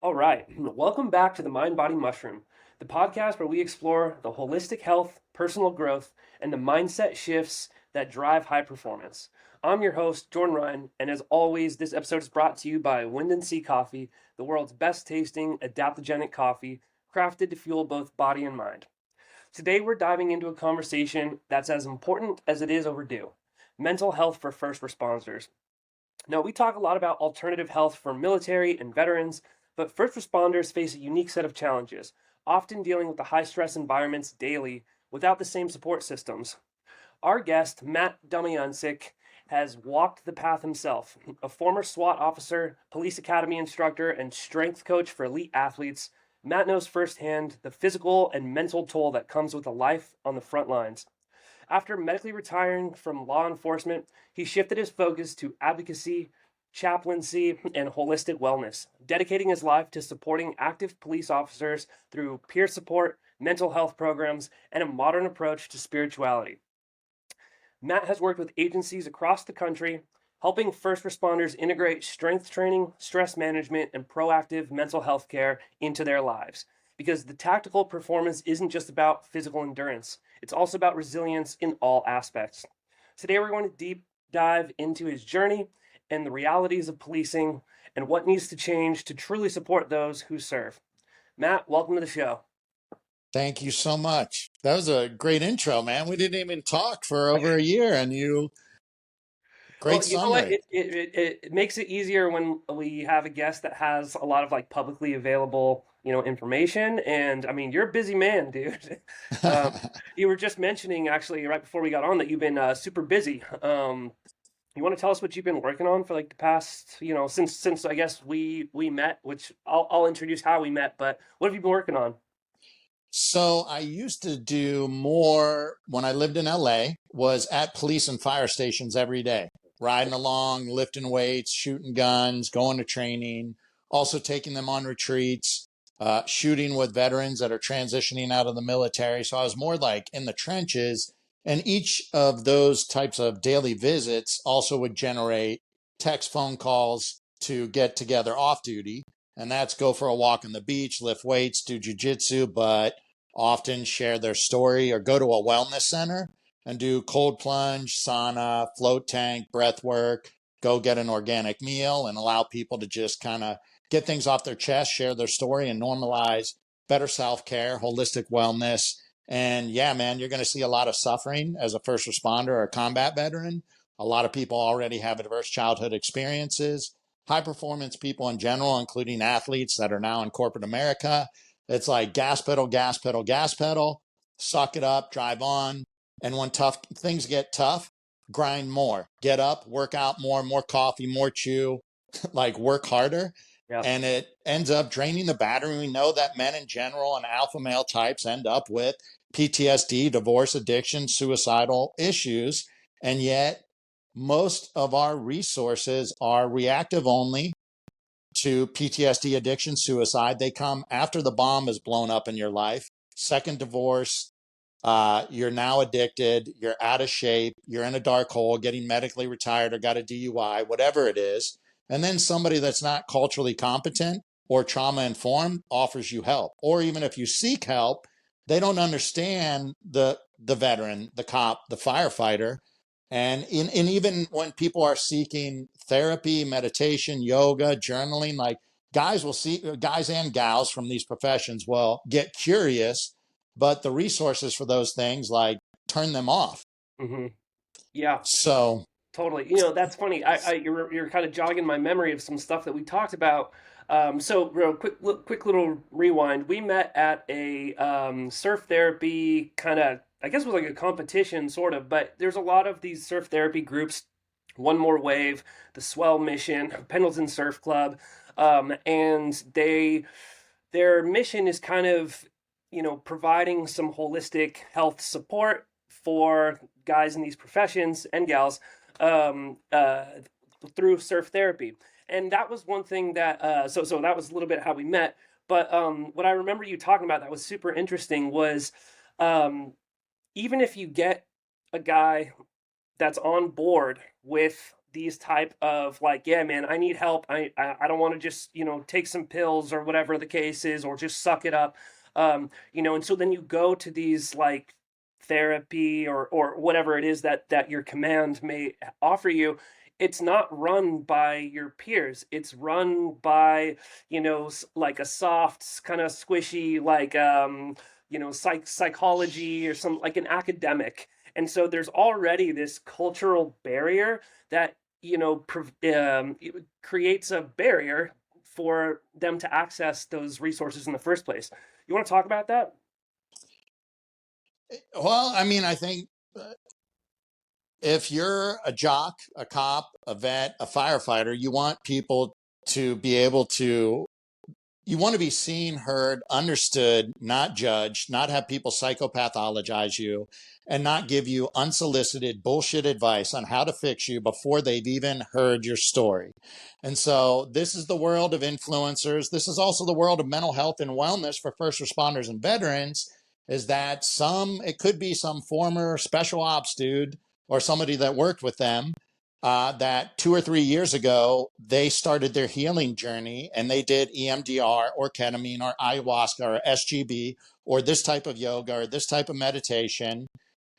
All right. Welcome back to the Mind Body Mushroom, the podcast where we explore the holistic health, personal growth, and the mindset shifts that drive high performance. I'm your host, Jordan Ryan, and as always, this episode is brought to you by WindanSea Coffee, the world's best tasting adaptogenic coffee, crafted to fuel both body and mind. Today, we're diving into a conversation that's as important as it is overdue: mental health for first responders. Now, we talk a lot about alternative health for military and veterans, but first responders face a unique set of challenges, often dealing with the high stress environments daily without the same support systems. Our guest, Matt Domyancic, has walked the path himself. A former SWAT officer, police academy instructor, and strength coach for elite athletes, Matt knows firsthand the physical and mental toll that comes with a life on the front lines. After medically retiring from law enforcement, he shifted his focus to advocacy, chaplaincy, and holistic wellness, dedicating his life to supporting active police officers through peer support, mental health programs, and a modern approach to spirituality. Matt has worked with agencies across the country, helping first responders integrate strength training, stress management, and proactive mental health care into their lives. Because the tactical performance isn't just about physical endurance, it's also about resilience in all aspects. Today, we're going to deep dive into his journey and the realities of policing and what needs to change to truly support those who serve. Matt, welcome to the show. Thank you so much. That was a great intro, man. We didn't even talk for over a year, and great Well, you know what? summary. It makes it easier when we have a guest that has a lot of like publicly available, information. And I mean, you're a busy man, dude. You were just mentioning actually right before we got on that you've been super busy. You want to tell us what you've been working on for like the past, since I guess we met, which I'll introduce how we met. But what have you been working on? So I used to do more when I lived in LA, was at police and fire stations every day, riding along, lifting weights, shooting guns, going to training, also taking them on retreats, shooting with veterans that are transitioning out of the military. So I was more like in the trenches. And each of those types of daily visits also would generate text phone calls to get together off duty. And that's go for a walk on the beach, lift weights, do jujitsu, but often share their story or go to a wellness center and do cold plunge, sauna, float tank, breath work, go get an organic meal and allow people to just kind of get things off their chest, share their story, and normalize better self-care, holistic wellness. And yeah, man, you're going to see a lot of suffering as a first responder or a combat veteran. A lot of people already have adverse childhood experiences. High performance people in general, including athletes that are now in corporate America, it's like gas pedal, gas pedal, gas pedal, suck it up, drive on. And when tough things get tough, grind more, get up, work out more coffee, more chew, like work harder. Yeah. And it ends up draining the battery. We know that men in general and alpha male types end up with PTSD, divorce, addiction, suicidal issues. And yet, most of our resources are reactive only to PTSD, addiction, suicide. They come after the bomb is blown up in your life. Second divorce, you're now addicted, you're out of shape, you're in a dark hole, getting medically retired or got a DUI, whatever it is. And then somebody that's not culturally competent or trauma informed offers you help. Or even if you seek help, they don't understand the veteran, the cop, the firefighter. And even when people are seeking therapy, meditation, yoga, journaling, like guys and gals from these professions will get curious, but the resources for those things like turn them off. Mm-hmm. Yeah. So Totally. That's funny. You're kind of jogging my memory of some stuff that we talked about. So real quick little rewind. We met at a surf therapy kind of, I guess it was like a competition sort of, but there's a lot of these surf therapy groups. One More Wave, the Swell Mission, Pendleton Surf Club, and their mission is kind of, providing some holistic health support for guys in these professions and gals um, uh, through surf therapy. And that was one thing that, so that was a little bit how we met. But what I remember you talking about that was super interesting was even if you get a guy that's on board with these type of like, yeah, man, I need help. I don't want to just, take some pills or whatever the case is, or just suck it up. And so then you go to these like therapy or whatever it is that your command may offer you. It's not run by your peers. It's run by, like a soft, kind of squishy, like, psychology or some like an academic. And so there's already this cultural barrier that, it creates a barrier for them to access those resources in the first place. You want to talk about that? Well, I mean, I think if you're a jock, a cop, a vet, a firefighter, you want people to be able to, you want to be seen, heard, understood, not judged, not have people psychopathologize you, and not give you unsolicited bullshit advice on how to fix you before they've even heard your story. And so this is the world of influencers. This is also the world of mental health and wellness for first responders and veterans, is that it could be some former special ops dude or somebody that worked with them, that 2 or 3 years ago, they started their healing journey and they did EMDR or ketamine or ayahuasca or SGB or this type of yoga or this type of meditation.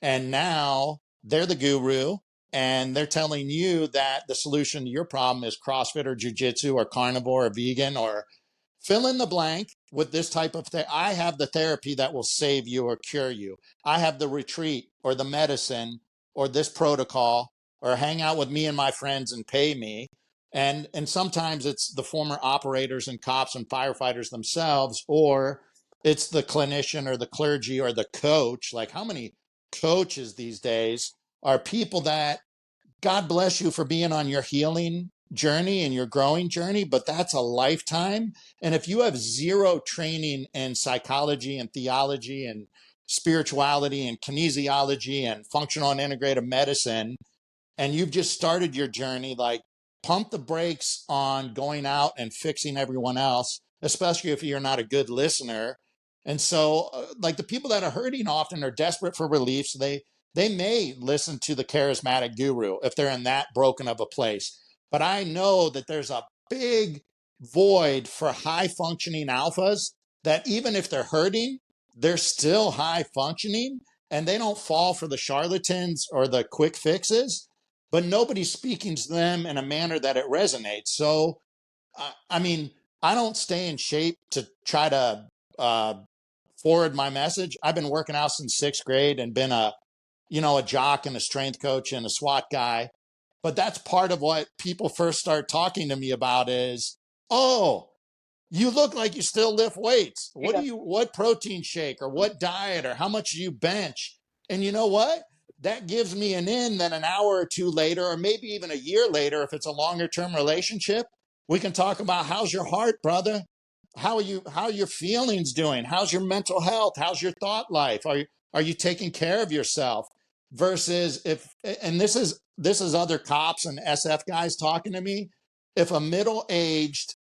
And now they're the guru and they're telling you that the solution to your problem is CrossFit or jujitsu or carnivore or vegan or fill in the blank with this type of thing. I have the therapy that will save you or cure you. I have the retreat or the medicine or this protocol, or hang out with me and my friends and pay me. And sometimes it's the former operators and cops and firefighters themselves, or it's the clinician or the clergy or the coach. Like, how many coaches these days are people that, God bless you for being on your healing journey and your growing journey, but that's a lifetime. And if you have zero training in psychology and theology and spirituality and kinesiology and functional and integrative medicine, and you've just started your journey, like, pump the brakes on going out and fixing everyone else, especially if you're not a good listener. And so, like, the people that are hurting often are desperate for relief. So they may listen to the charismatic guru if they're in that broken of a place. But I know that there's a big void for high functioning alphas that even if they're hurting, they're still high functioning and they don't fall for the charlatans or the quick fixes, but nobody's speaking to them in a manner that it resonates. So, I mean, I don't stay in shape to try to forward my message. I've been working out since sixth grade and been a jock and a strength coach and a SWAT guy. But that's part of what people first start talking to me about is, oh, you look like you still lift weights. Yeah. What protein shake or what diet or how much do you bench? And you know what? That gives me an in. Then an hour or two later, or maybe even a year later, if it's a longer term relationship, we can talk about how's your heart, brother? How are your feelings doing? How's your mental health? How's your thought life? Are you taking care of yourself? Versus and this is other cops and SF guys talking to me. If a middle-aged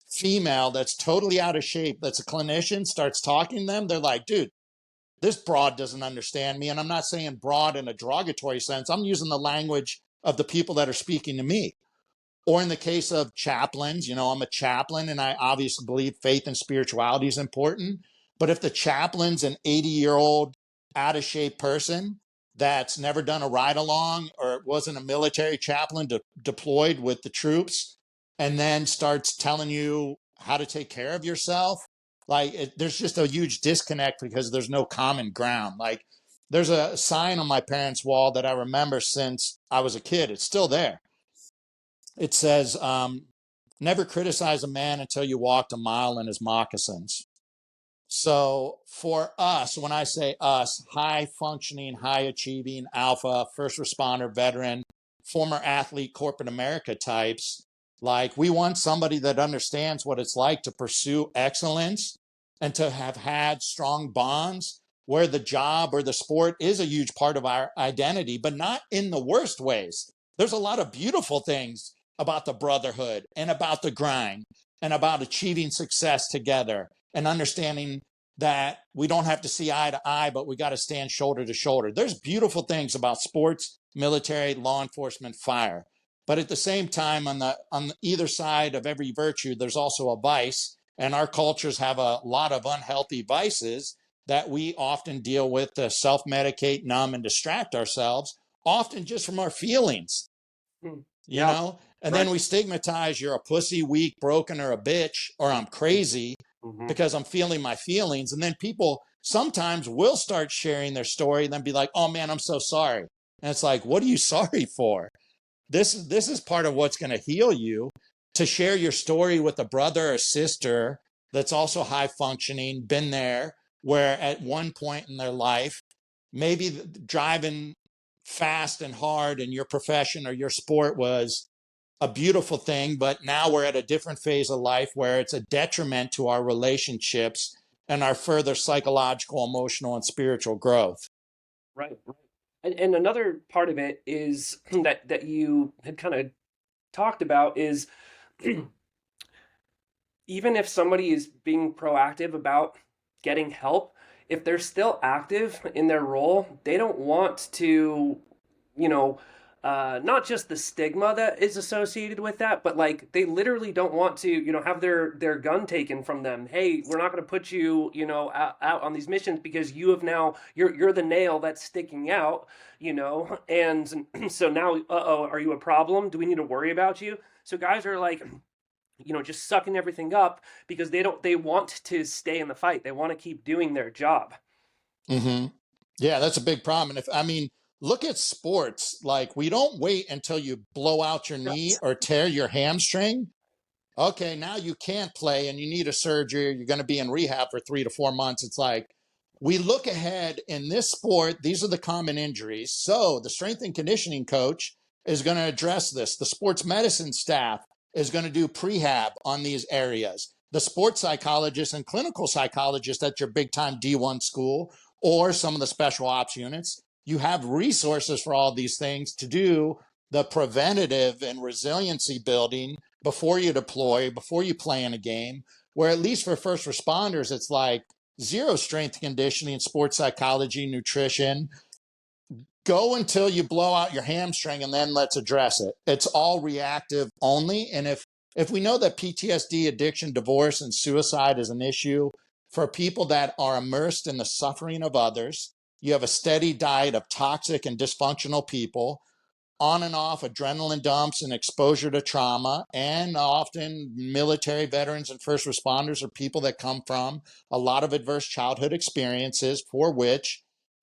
female that's totally out of shape, that's a clinician, starts talking to them, they're like, dude, this broad doesn't understand me. And I'm not saying broad in a derogatory sense. I'm using the language of the people that are speaking to me. Or in the case of chaplains, I'm a chaplain and I obviously believe faith and spirituality is important. But if the chaplain's an 80-year-old out of shape person that's never done a ride along or wasn't a military chaplain deployed with the troops and then starts telling you how to take care of yourself, there's just a huge disconnect because there's no common ground. Like, there's a sign on my parents' wall that I remember since I was a kid. It's still there. It says, never criticize a man until you walked a mile in his moccasins. So for us, when I say us, high functioning, high achieving, alpha, first responder, veteran, former athlete, corporate America types, like, we want somebody that understands what it's like to pursue excellence and to have had strong bonds where the job or the sport is a huge part of our identity, but not in the worst ways. There's a lot of beautiful things about the brotherhood and about the grind and about achieving success together and understanding that we don't have to see eye to eye, but we got to stand shoulder to shoulder. There's beautiful things about sports, military, law enforcement, fire. But at the same time, on either side of every virtue, there's also a vice. And our cultures have a lot of unhealthy vices that we often deal with to self-medicate, numb, and distract ourselves, often just from our feelings, Hmm. you Yeah. know? And Right. then we stigmatize, you're a pussy, weak, broken, or a bitch, or I'm crazy Mm-hmm. because I'm feeling my feelings. And then people sometimes will start sharing their story and then be like, oh man, I'm so sorry. And it's like, what are you sorry for? This is part of what's going to heal you, to share your story with a brother or sister that's also high functioning, been there, where at one point in their life, maybe driving fast and hard in your profession or your sport was a beautiful thing, but now we're at a different phase of life where it's a detriment to our relationships and our further psychological, emotional, and spiritual growth. Right. Right. And another part of it is that you had kind of talked about is even if somebody is being proactive about getting help, if they're still active in their role, they don't want to, you know, not just the stigma that is associated with that, but like they literally don't want to, have their gun taken from them. Hey, we're not going to put you, out on these missions because you have now you're the nail that's sticking out, and so now, uh-oh, are you a problem? Do we need to worry about you? So guys are like, just sucking everything up because they want to stay in the fight. They want to keep doing their job. Mm-hmm. Yeah, that's a big problem. And if, I mean, look at sports. Like, we don't wait until you blow out your knee or tear your hamstring. Okay, now you can't play and you need a surgery. You're going to be in rehab for 3 to 4 months. It's like, we look ahead in this sport. These are the common injuries. So the strength and conditioning coach is going to address this. The sports medicine staff is going to do prehab on these areas. The sports psychologist and clinical psychologist at your big time D1 school or some of the special ops units, you have resources for all these things to do the preventative and resiliency building before you deploy, before you play in a game, where at least for first responders, it's like zero strength conditioning, sports psychology, nutrition. Go until you blow out your hamstring and then let's address it. It's all reactive only. And if we know that PTSD, addiction, divorce, and suicide is an issue for people that are immersed in the suffering of others, you have a steady diet of toxic and dysfunctional people, on and off adrenaline dumps and exposure to trauma, and often military veterans and first responders are people that come from a lot of adverse childhood experiences for which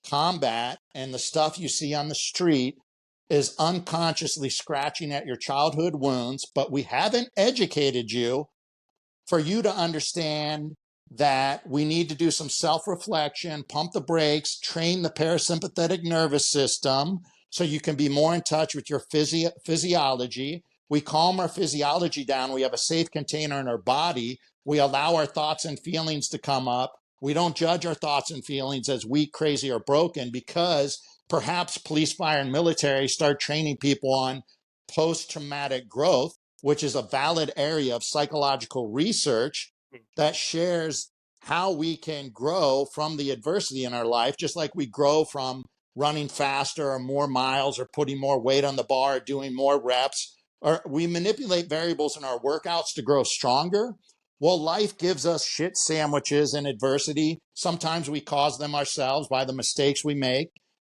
combat and the stuff you see on the street is unconsciously scratching at your childhood wounds. But we haven't educated you for you to understand that we need to do some self-reflection, pump the brakes, train the parasympathetic nervous system so you can be more in touch with your physiology. We calm our physiology down. We have a safe container in our body. We allow our thoughts and feelings to come up. We don't judge our thoughts and feelings as weak, crazy, or broken, because perhaps police, fire, and military start training people on post-traumatic growth, which is a valid area of psychological research that shares how we can grow from the adversity in our life, just like we grow from running faster or more miles or putting more weight on the bar or doing more reps, or we manipulate variables in our workouts to grow stronger. Well, life gives us shit sandwiches in adversity. Sometimes we cause them ourselves by the mistakes we make,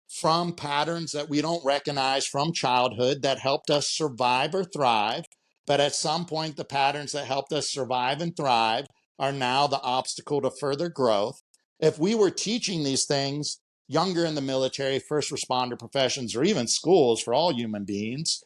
from patterns that we don't recognize from childhood that helped us survive or thrive. But at some point, the patterns that helped us survive and thrive are now the obstacle to further growth. If we were teaching these things younger in the military, first responder professions, or even schools for all human beings,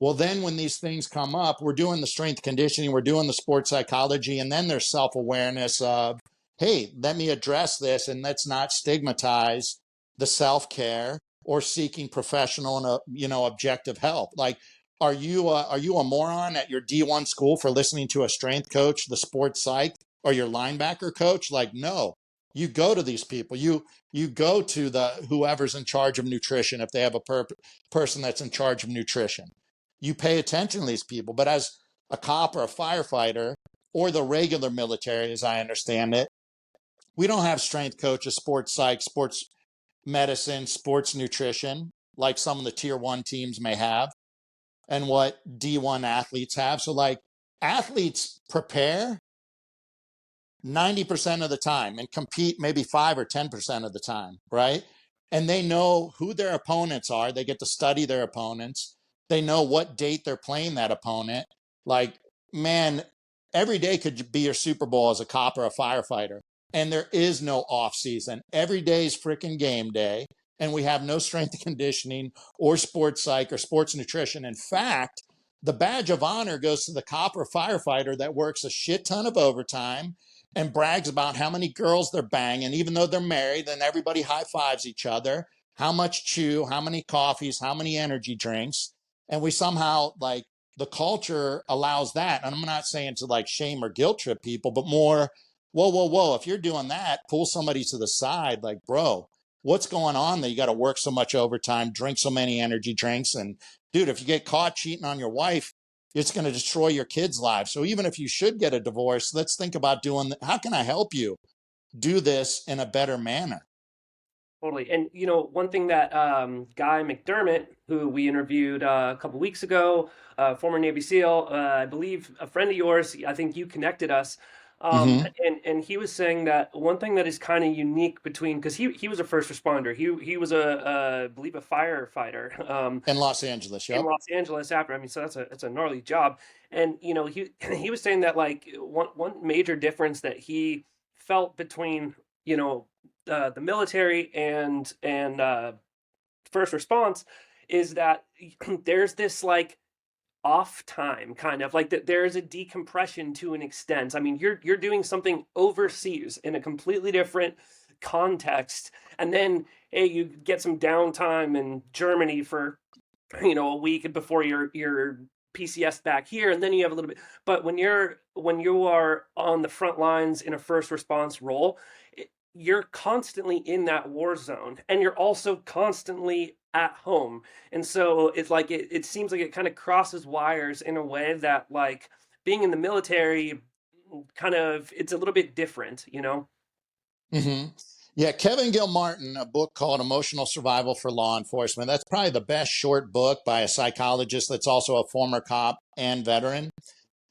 well, then when these things come up, we're doing the strength conditioning, we're doing the sports psychology, and then there's self awareness of, hey, let me address this and let's not stigmatize the self care or seeking professional and objective help. Like, are you a moron at your D1 school for listening to a strength coach, the sports psych, or your linebacker coach? Like, no. You go to these people. You go to the whoever's in charge of nutrition if they have a person that's in charge of nutrition. You pay attention to these people. But as a cop or a firefighter or the regular military, as I understand it, we don't have strength coaches, sports psych, sports medicine, sports nutrition, like some of the tier one teams may have. and what D1 athletes have. So like athletes prepare 90% of the time and compete maybe 5 or 10% of the time, right? And they know who their opponents are. They get to study their opponents. They know what date they're playing that opponent. Like, man, every day could be your Super Bowl as a cop or a firefighter. And there is no off season. Every day is freaking game day. And we have no strength and conditioning or sports psych or sports nutrition. In fact, the badge of honor goes to the cop or firefighter that works a shit ton of overtime and brags about how many girls they're banging, even though they're married, then everybody high fives each other, how much chew, how many coffees, how many energy drinks. And we somehow like the culture allows that. And I'm not saying to like shame or guilt trip people, but more, whoa, whoa, whoa. If you're doing that, pull somebody to the side, like, bro, what's going on that you got to work so much overtime, drink so many energy drinks? And dude, if you get caught cheating on your wife, it's going to destroy your kids' lives. So even if you should get a divorce, let's think about doing, how can I help you do this in a better manner? Totally. And one thing that Guy McDermott, who we interviewed a couple weeks ago, former Navy SEAL, I believe a friend of yours, I think you connected us. Mm-hmm. And he was saying that one thing that is kind of unique between, because he was a first responder, he was I believe a firefighter, In Los Angeles, in yep. Los Angeles after. I mean, so that's a gnarly job. And he was saying that like one major difference that he felt between the military and first response is that there's this like off time kind of like that there's a decompression to an extent. I mean, you're doing something overseas in a completely different context, and then hey, you get some downtime in Germany for a week before your PCS back here, and then you have a little bit. But when you are on the front lines in a first response role, you're constantly in that war zone, and you're also constantly at home. And so it's like it seems like it kind of crosses wires in a way that like being in the military kind of it's a little bit different. Mm-hmm. Yeah, Kevin Gilmartin, a book called Emotional Survival for Law Enforcement. That's probably the best short book by a psychologist that's also a former cop and veteran.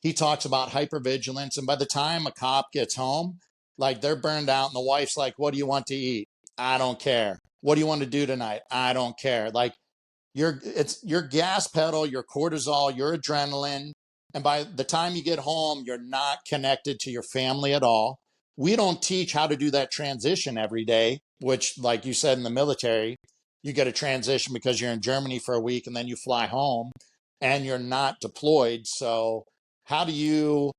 He talks about hypervigilance. And by the time a cop gets home, like they're burned out, and the wife's like, what do you want to eat? I don't care. What do you want to do tonight? I don't care. Like it's your gas pedal, your cortisol, your adrenaline. And by the time you get home, you're not connected to your family at all. We don't teach how to do that transition every day, which, like you said in the military, you get a transition because you're in Germany for a week and then you fly home and you're not deployed. So, how do you,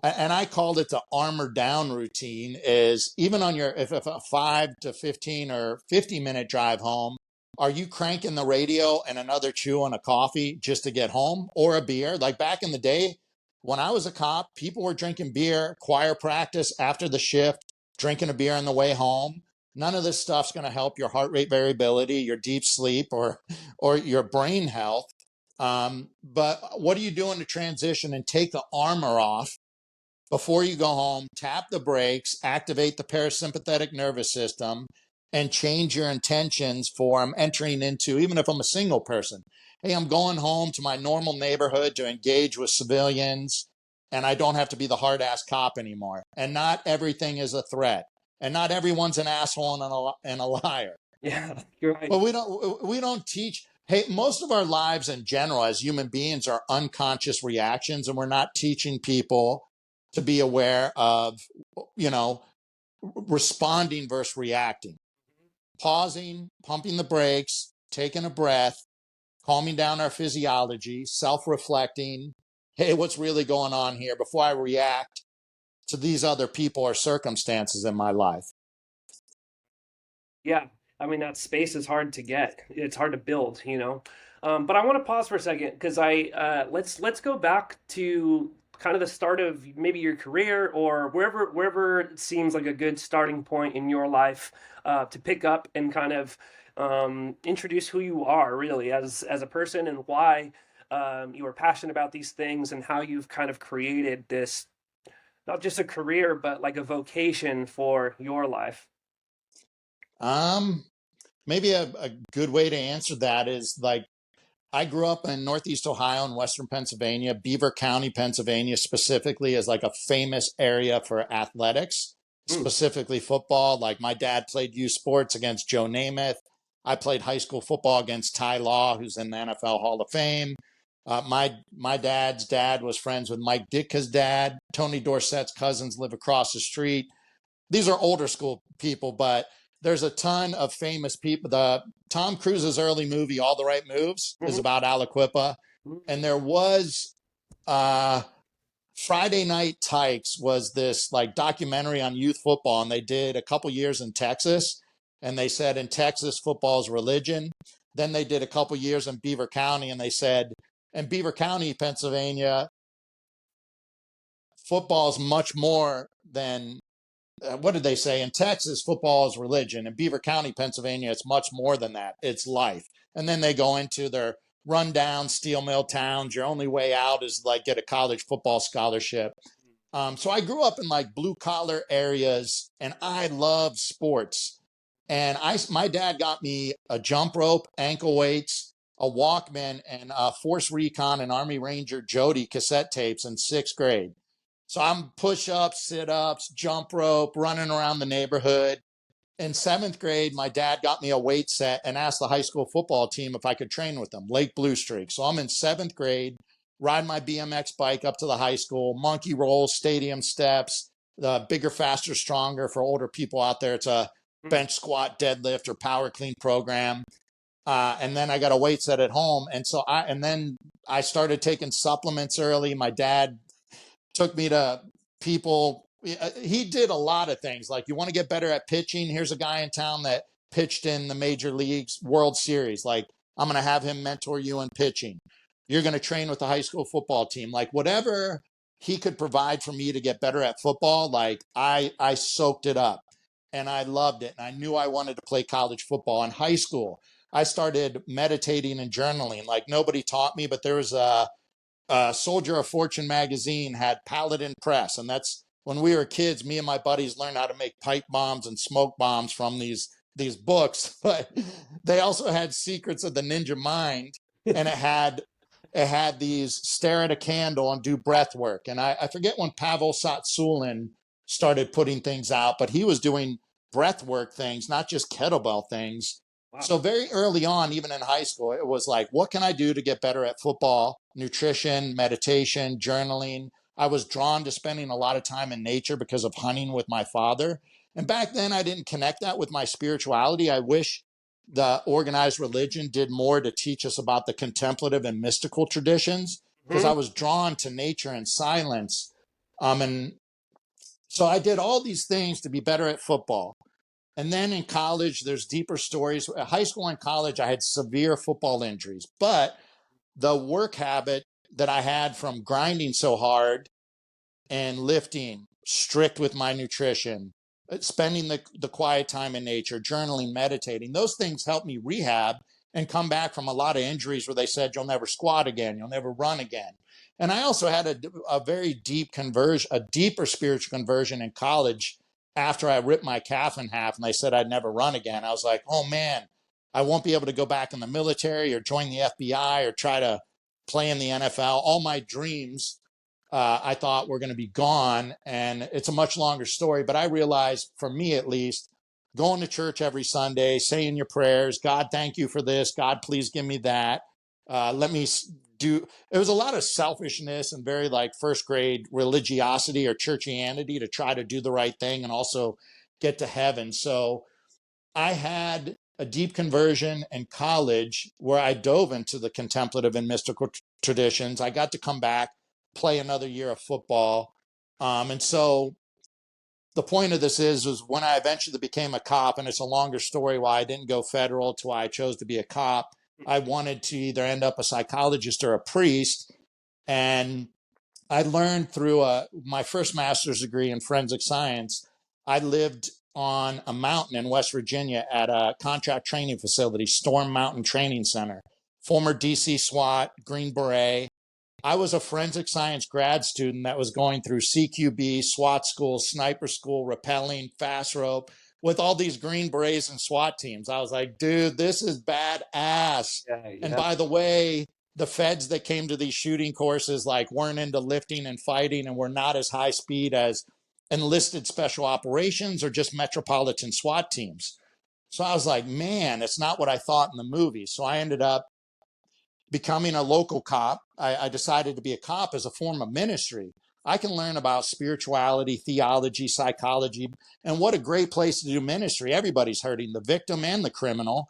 and I called it the armor down routine, is even on your, if a 5 to 15 or 50-minute drive home, are you cranking the radio and another chew on a coffee just to get home, or a beer? Like back in the day when I was a cop, people were drinking beer, choir practice after the shift, drinking a beer on the way home. None of this stuff's going to help your heart rate variability, your deep sleep, or your brain health. But what are you doing to transition and take the armor off before you go home? Tap the brakes, activate the parasympathetic nervous system, and change your intentions for I'm entering into, even if I'm a single person. Hey, I'm going home to my normal neighborhood to engage with civilians, and I don't have to be the hard ass cop anymore. And not everything is a threat, and not everyone's an asshole and a liar. Yeah, you're right. Well, we don't teach. Hey, most of our lives in general as human beings are unconscious reactions, and we're not teaching people to be aware of, you know, responding versus reacting, pausing, pumping the brakes, taking a breath, calming down our physiology, self-reflecting. Hey, what's really going on here before I react to these other people or circumstances in my life? Yeah, I mean that space is hard to get. It's hard to build. But I want to pause for a second because let's go back to kind of the start of maybe your career or wherever it seems like a good starting point in your life to pick up and kind of introduce who you are really as a person and why you are passionate about these things and how you've kind of created this not just a career but like a vocation for your life. Um, Maybe a good way to answer that is like I grew up in Northeast Ohio and Western Pennsylvania. Beaver County, Pennsylvania, specifically, is like a famous area for athletics, Mm. specifically football. Like my dad played youth sports against Joe Namath. I played high school football against Ty Law, who's in the NFL Hall of Fame. My dad's dad was friends with Mike Ditka's dad. Tony Dorsett's cousins live across the street. These are older school people, but there's a ton of famous people. The Tom Cruise's early movie, All the Right Moves, is Mhm. about Aliquippa. Mhm. And there was uh, Friday Night Tykes was this like documentary on youth football, and they did a couple years in Texas. And they said in Texas, football is religion. Then they did a couple years in Beaver County, and they said in Beaver County, Pennsylvania, football is much more than what did they say? In Texas, football is religion. In Beaver County, Pennsylvania, it's much more than that. It's life. And then they go into their rundown steel mill towns. Your only way out is like get a college football scholarship. So I grew up in like blue collar areas, and I love sports. And my dad got me a jump rope, ankle weights, a Walkman, and Force Recon and Army Ranger Jody cassette tapes in sixth grade. So I'm push ups, sit ups, jump rope, running around the neighborhood. In seventh grade, my dad got me a weight set and asked the high school football team if I could train with them, Lake Blue Streak. So I'm in seventh grade, ride my BMX bike up to the high school, monkey rolls, stadium steps, the bigger, faster, stronger for older people out there. It's a Mm. bench squat, deadlift, or power clean program. And then I got a weight set at home. And then I started taking supplements early. My dad took me to people. He did a lot of things. Like, you want to get better at pitching? Here's a guy in town that pitched in the major leagues World Series. Like, I'm going to have him mentor you in pitching. You're going to train with the high school football team. Like, whatever he could provide for me to get better at football, like I soaked it up and I loved it. And I knew I wanted to play college football. In high school, I started meditating and journaling. Like, nobody taught me, but there was a Soldier of Fortune magazine had Paladin Press, and that's when we were kids. Me and my buddies learned how to make pipe bombs and smoke bombs from these books. But they also had Secrets of the Ninja Mind, and it had these stare at a candle and do breath work. And I forget when Pavel Satsulin started putting things out, but he was doing breath work things, not just kettlebell things. Wow. So very early on, even in high school, it was like, what can I do to get better at football, nutrition, meditation, journaling? I was drawn to spending a lot of time in nature because of hunting with my father. And back then, I didn't connect that with my spirituality. I wish the organized religion did more to teach us about the contemplative and mystical traditions, because I Mhm. was drawn to nature and silence. And so I did all these things to be better at football. And then in college, there's deeper stories. High school and college, I had severe football injuries, but the work habit that I had from grinding so hard and lifting, strict with my nutrition, spending the quiet time in nature, journaling, meditating, those things helped me rehab and come back from a lot of injuries where they said, you'll never squat again, you'll never run again. And I also had a very deep conversion, a deeper spiritual conversion in college after I ripped my calf in half and they said I'd never run again. I was like, oh man, I won't be able to go back in the military or join the FBI or try to play in the NFL. All my dreams I thought were going to be gone. And it's a much longer story, but I realized, for me at least, going to church every Sunday, saying your prayers, God, thank you for this. God, please give me that. Let me do. It was a lot of selfishness and very like first grade religiosity or churchianity to try to do the right thing and also get to heaven. So I had a deep conversion in college where I dove into the contemplative and mystical traditions. I got to come back, play another year of football. And so the point of this is when I eventually became a cop, and it's a longer story why I didn't go federal to why I chose to be a cop. I wanted to either end up a psychologist or a priest. And I learned through my first master's degree in forensic science. I lived on a mountain in West Virginia at a contract training facility, Storm Mountain Training Center, former DC SWAT, Green Beret. I was a forensic science grad student that was going through CQB, SWAT school, sniper school, rappelling, fast rope, with all these Green Berets and SWAT teams. I was like, dude, this is badass. Yeah, And yeah. by the way, the feds that came to these shooting courses like weren't into lifting and fighting and were not as high speed as enlisted special operations or just metropolitan SWAT teams. So I was like, man, it's not what I thought in the movie. So I ended up becoming a local cop. I decided to be a cop as a form of ministry. I can learn about spirituality, theology, psychology, and what a great place to do ministry. Everybody's hurting, the victim and the criminal,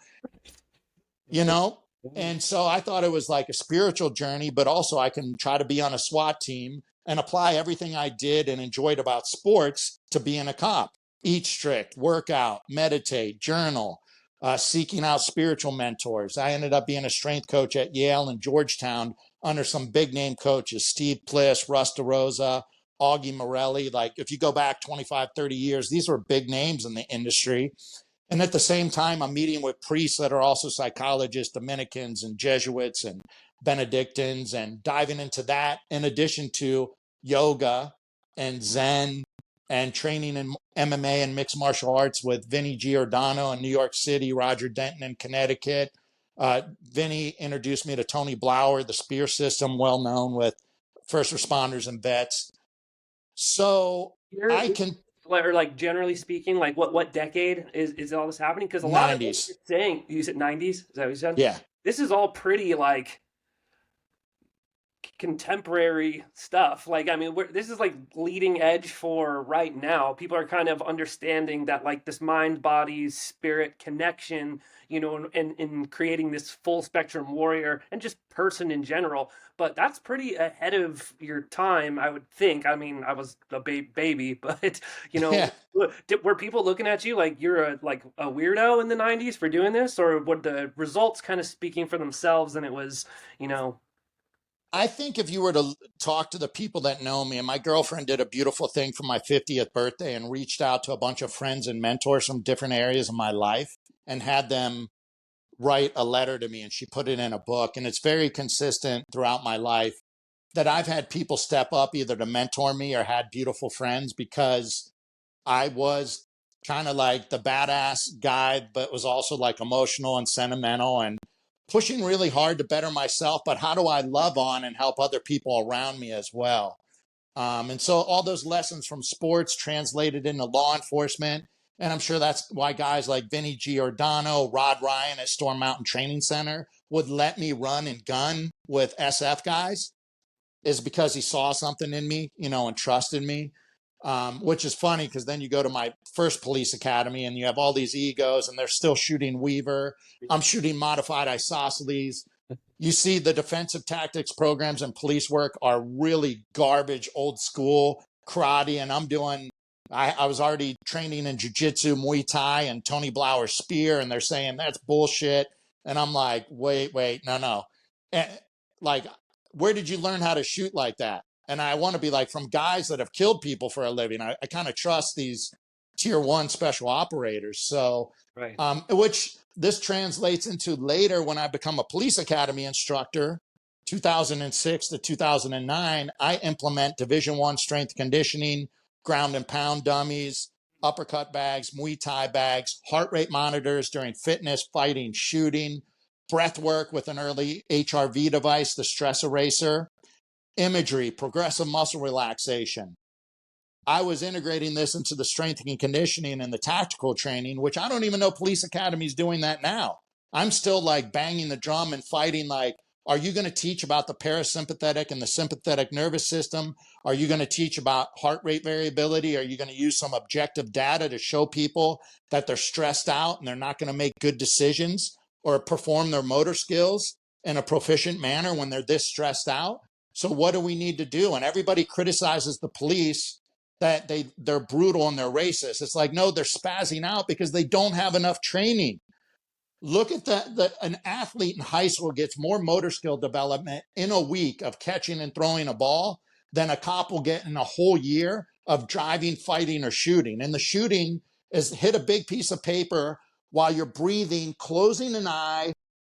you know? And so I thought it was like a spiritual journey, but also I can try to be on a SWAT team and apply everything I did and enjoyed about sports to being a cop. Eat strict, work out, meditate, journal, seeking out spiritual mentors. I ended up being a strength coach at Yale and Georgetown under some big name coaches, Steve Pliss, Russ DeRosa, Augie Morelli. Like if you go back 25, 30 years, these were big names in the industry. And at the same time, I'm meeting with priests that are also psychologists, Dominicans and Jesuits and Benedictines, and diving into that in addition to yoga and Zen and training in MMA and mixed martial arts with Vinny Giordano in New York City, Roger Denton in Connecticut. Vinny introduced me to Tony Blauer, the Spear System, well known with first responders and vets. So Here, I can, or like generally speaking, like what decade is all this happening? Because a lot of what 90s. you're saying, you said 90s, is that what you said? Yeah. This is all pretty like contemporary stuff. Like, I mean, this is like leading edge for right now. People are kind of understanding that like this mind, body, spirit connection, you know, and creating this full spectrum warrior and just person in general. But that's pretty ahead of your time, I would think. I mean, I was a baby, but you know, Yeah. were people looking at you like you're a weirdo in the 90s for doing this, or were the results kind of speaking for themselves and it was, you know, I think if you were to talk to the people that know me, and my girlfriend did a beautiful thing for my 50th birthday and reached out to a bunch of friends and mentors from different areas of my life and had them write a letter to me, and she put it in a book. And it's very consistent throughout my life that I've had people step up either to mentor me or had beautiful friends because I was kind of like the badass guy, but was also like emotional and sentimental and pushing really hard to better myself. But how do I love on and help other people around me as well? And so all those lessons from sports translated into law enforcement. And I'm sure that's why guys like Vinny Giordano, Rod Ryan at Storm Mountain Training Center would let me run and gun with SF guys is because he saw something in me, you know, and trusted me. Which is funny because then you go to my first police academy and you have all these egos and they're still shooting Weaver. I'm shooting modified isosceles. You see the defensive tactics programs and police work are really garbage, old school karate. And I was already training in jiu-jitsu, Muay Thai, and Tony Blauer spear. And they're saying that's bullshit. And I'm like, wait, no. And like, where did you learn how to shoot like that? And I want to be like from guys that have killed people for a living. I kind of trust these tier one special operators. So, right. which this translates into later when I become a police academy instructor, 2006 to 2009, I implement Division I strength conditioning, ground and pound dummies, uppercut bags, Muay Thai bags, heart rate monitors during fitness, fighting, shooting, breath work with an early HRV device, the stress eraser, imagery, progressive muscle relaxation. I was integrating this into the strength and conditioning and the tactical training, which I don't even know police academies doing that now. I'm still like banging the drum and fighting like, are you going to teach about the parasympathetic and the sympathetic nervous system? Are you going to teach about heart rate variability? Are you going to use some objective data to show people that they're stressed out and they're not going to make good decisions or perform their motor skills in a proficient manner when they're this stressed out? So what do we need to do? And everybody criticizes the police that they're brutal and they're racist. It's like, no, they're spazzing out because they don't have enough training. Look at an athlete in high school gets more motor skill development in a week of catching and throwing a ball than a cop will get in a whole year of driving, fighting, or shooting. And the shooting is hit a big piece of paper while you're breathing, closing an eye,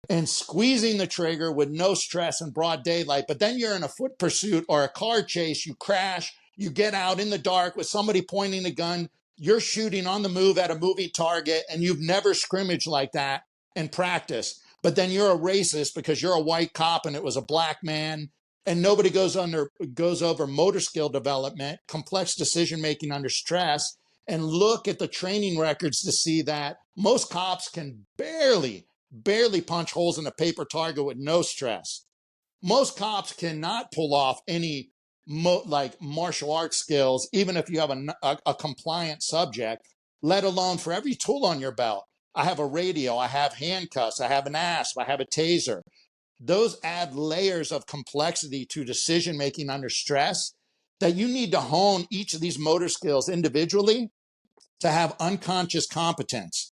and squeezing the trigger with no stress in broad daylight. But then you're in a foot pursuit or a car chase, you crash, you get out in the dark with somebody pointing a gun you're shooting on the move at a moving target and you've never scrimmaged like that in practice, but then you're a racist because you're a white cop and it was a black man, and nobody goes over motor skill development, complex decision making under stress, and look at the training records to see that most cops can barely punch holes in a paper target with no stress. Most cops cannot pull off any like martial arts skills, even if you have a compliant subject, let alone for every tool on your belt. I have a radio, I have handcuffs, I have an asp, I have a taser. Those add layers of complexity to decision making under stress that you need to hone each of these motor skills individually to have unconscious competence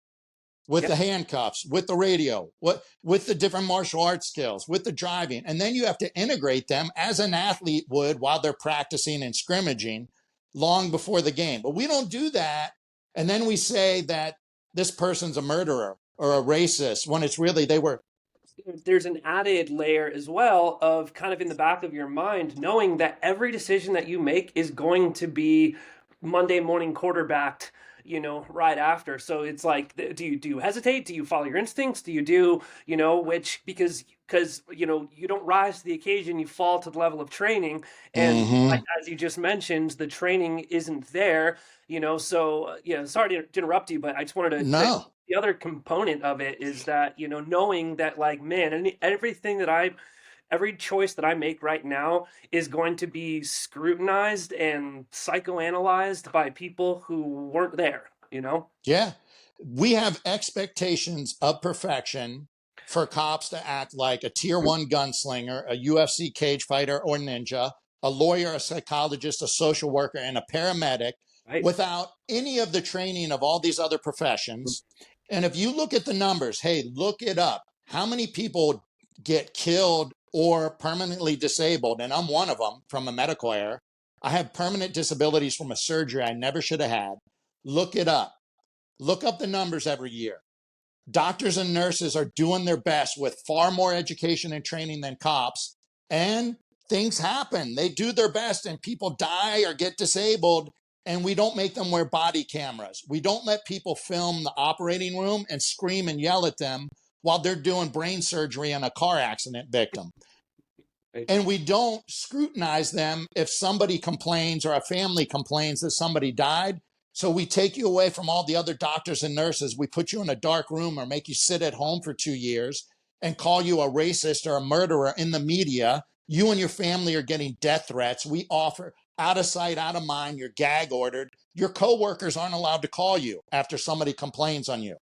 with Yep. the handcuffs, with the radio, with the different martial arts skills, with the driving. And then you have to integrate them as an athlete would while they're practicing and scrimmaging long before the game. But we don't do that. And then we say that this person's a murderer or a racist when it's really they were. There's an added layer as well of kind of in the back of your mind, knowing that every decision that you make is going to be Monday morning quarterbacked, right after. So it's like, do you hesitate? Do you follow your instincts? Do you do, which, because you don't rise to the occasion, you fall to the level of training. And like, Mm-hmm. as you just mentioned, the training isn't there, so sorry to interrupt you, but I just wanted to No. the other component of it is that, knowing that, like, man, every choice that I make right now is going to be scrutinized and psychoanalyzed by people who weren't there. Yeah. We have expectations of perfection for cops to act like a tier one gunslinger, a UFC cage fighter or ninja, a lawyer, a psychologist, a social worker, and a paramedic Right. without any of the training of all these other professions. And if you look at the numbers, hey, look it up. How many people get killed or permanently disabled? And I'm one of them from a medical error. I have permanent disabilities from a surgery I never should have had. Look it up. Look up the numbers every year. Doctors and nurses are doing their best with far more education and training than cops, and things happen. They do their best, and people die or get disabled, and we don't make them wear body cameras. We don't let people film the operating room and scream and yell at them while they're doing brain surgery on a car accident victim. Right. And we don't scrutinize them if somebody complains or a family complains that somebody died. So we take you away from all the other doctors and nurses. We put you in a dark room or make you sit at home for 2 years and call you a racist or a murderer in the media. You and your family are getting death threats. We offer out of sight, out of mind. You're gag ordered. Your coworkers aren't allowed to call you after somebody complains on you.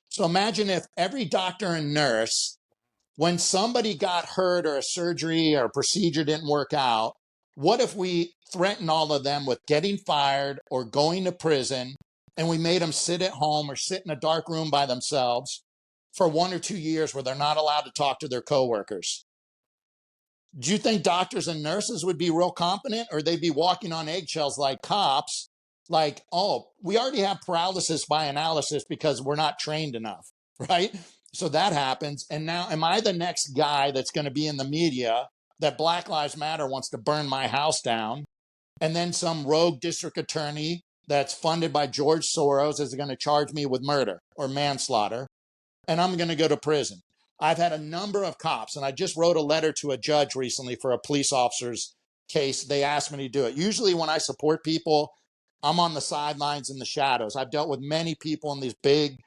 So imagine if every doctor and nurse, when somebody got hurt or a surgery or a procedure didn't work out, what if we threatened all of them with getting fired or going to prison, and we made them sit at home or sit in a dark room by themselves for 1 or 2 years where they're not allowed to talk to their coworkers? Do you think doctors and nurses would be real competent, or they'd be walking on eggshells like cops? Like, oh, we already have paralysis by analysis because we're not trained enough, right? So that happens. And now, am I the next guy that's going to be in the media that Black Lives Matter wants to burn my house down? And then some rogue district attorney that's funded by George Soros is going to charge me with murder or manslaughter, and I'm going to go to prison. I've had a number of cops, and I just wrote a letter to a judge recently for a police officer's case. They asked me to do it. Usually, when I support people, I'm on the sidelines in the shadows. I've dealt with many people in these big,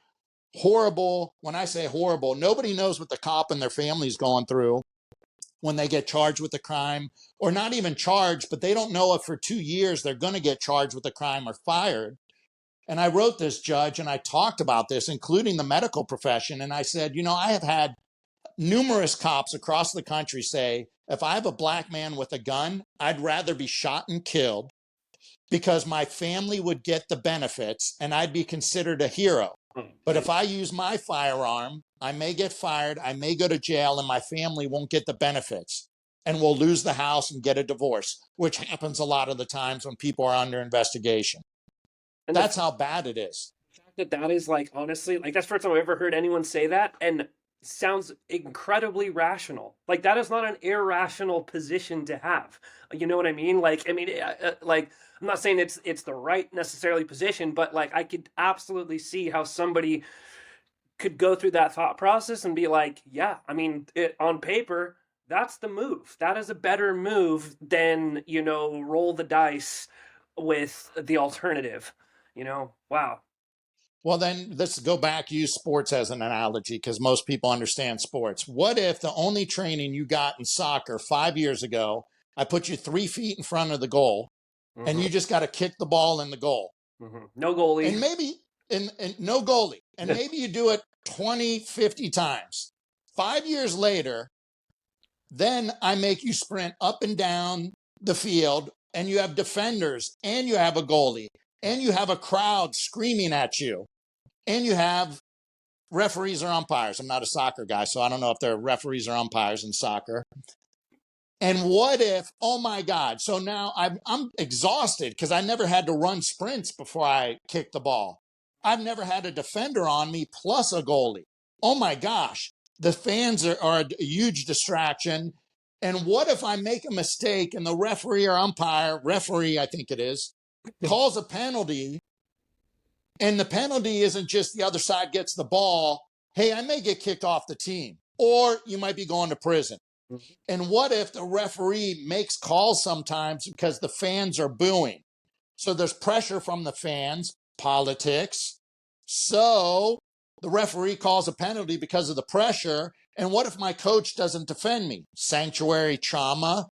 horrible, when I say horrible, nobody knows what the cop and their family's going through when they get charged with a crime, or not even charged, but they don't know if for 2 years they're going to get charged with a crime or fired. And I wrote this judge and I talked about this, including the medical profession. And I said, I have had numerous cops across the country say, if I have a black man with a gun, I'd rather be shot and killed because my family would get the benefits and I'd be considered a hero. But if I use my firearm, I may get fired, I may go to jail, and my family won't get the benefits. And we'll lose the house and get a divorce, which happens a lot of the times when people are under investigation. And the That's how bad it is. fact that is, like, honestly, like, that's the first time I've ever heard anyone say that. And sounds incredibly rational. Like that is not an irrational position to have. You know what I mean? Like, I mean, like I'm not saying it's the right necessarily position, but like I could absolutely see how somebody could go through that thought process and be like, yeah, I mean, on paper, that's the move. That is a better move than, roll the dice with the alternative. Wow. Well, then let's go back, use sports as an analogy because most people understand sports. What if the only training you got in soccer 5 years ago, I put you 3 feet in front of the goal and Mm-hmm. you just got to kick the ball in the goal? Mm-hmm. No goalie. And maybe, and no goalie. And maybe you do it 20, 50 times. 5 years later, then I make you sprint up and down the field and you have defenders and you have a goalie and you have a crowd screaming at you and you have referees or umpires. I'm not a soccer guy, so I don't know if there are referees or umpires in soccer. And what if, oh my God, so now I'm exhausted because I never had to run sprints before I kicked the ball. I've never had a defender on me plus a goalie. Oh my gosh, the fans are a huge distraction. And what if I make a mistake and the referee or umpire, referee, I think it is, calls a penalty, and the penalty isn't just the other side gets the ball. Hey, I may get kicked off the team, or you might be going to prison. And what if the referee makes calls sometimes because the fans are booing? So there's pressure from the fans, politics. So the referee calls a penalty because of the pressure. And what if my coach doesn't defend me? Sanctuary trauma.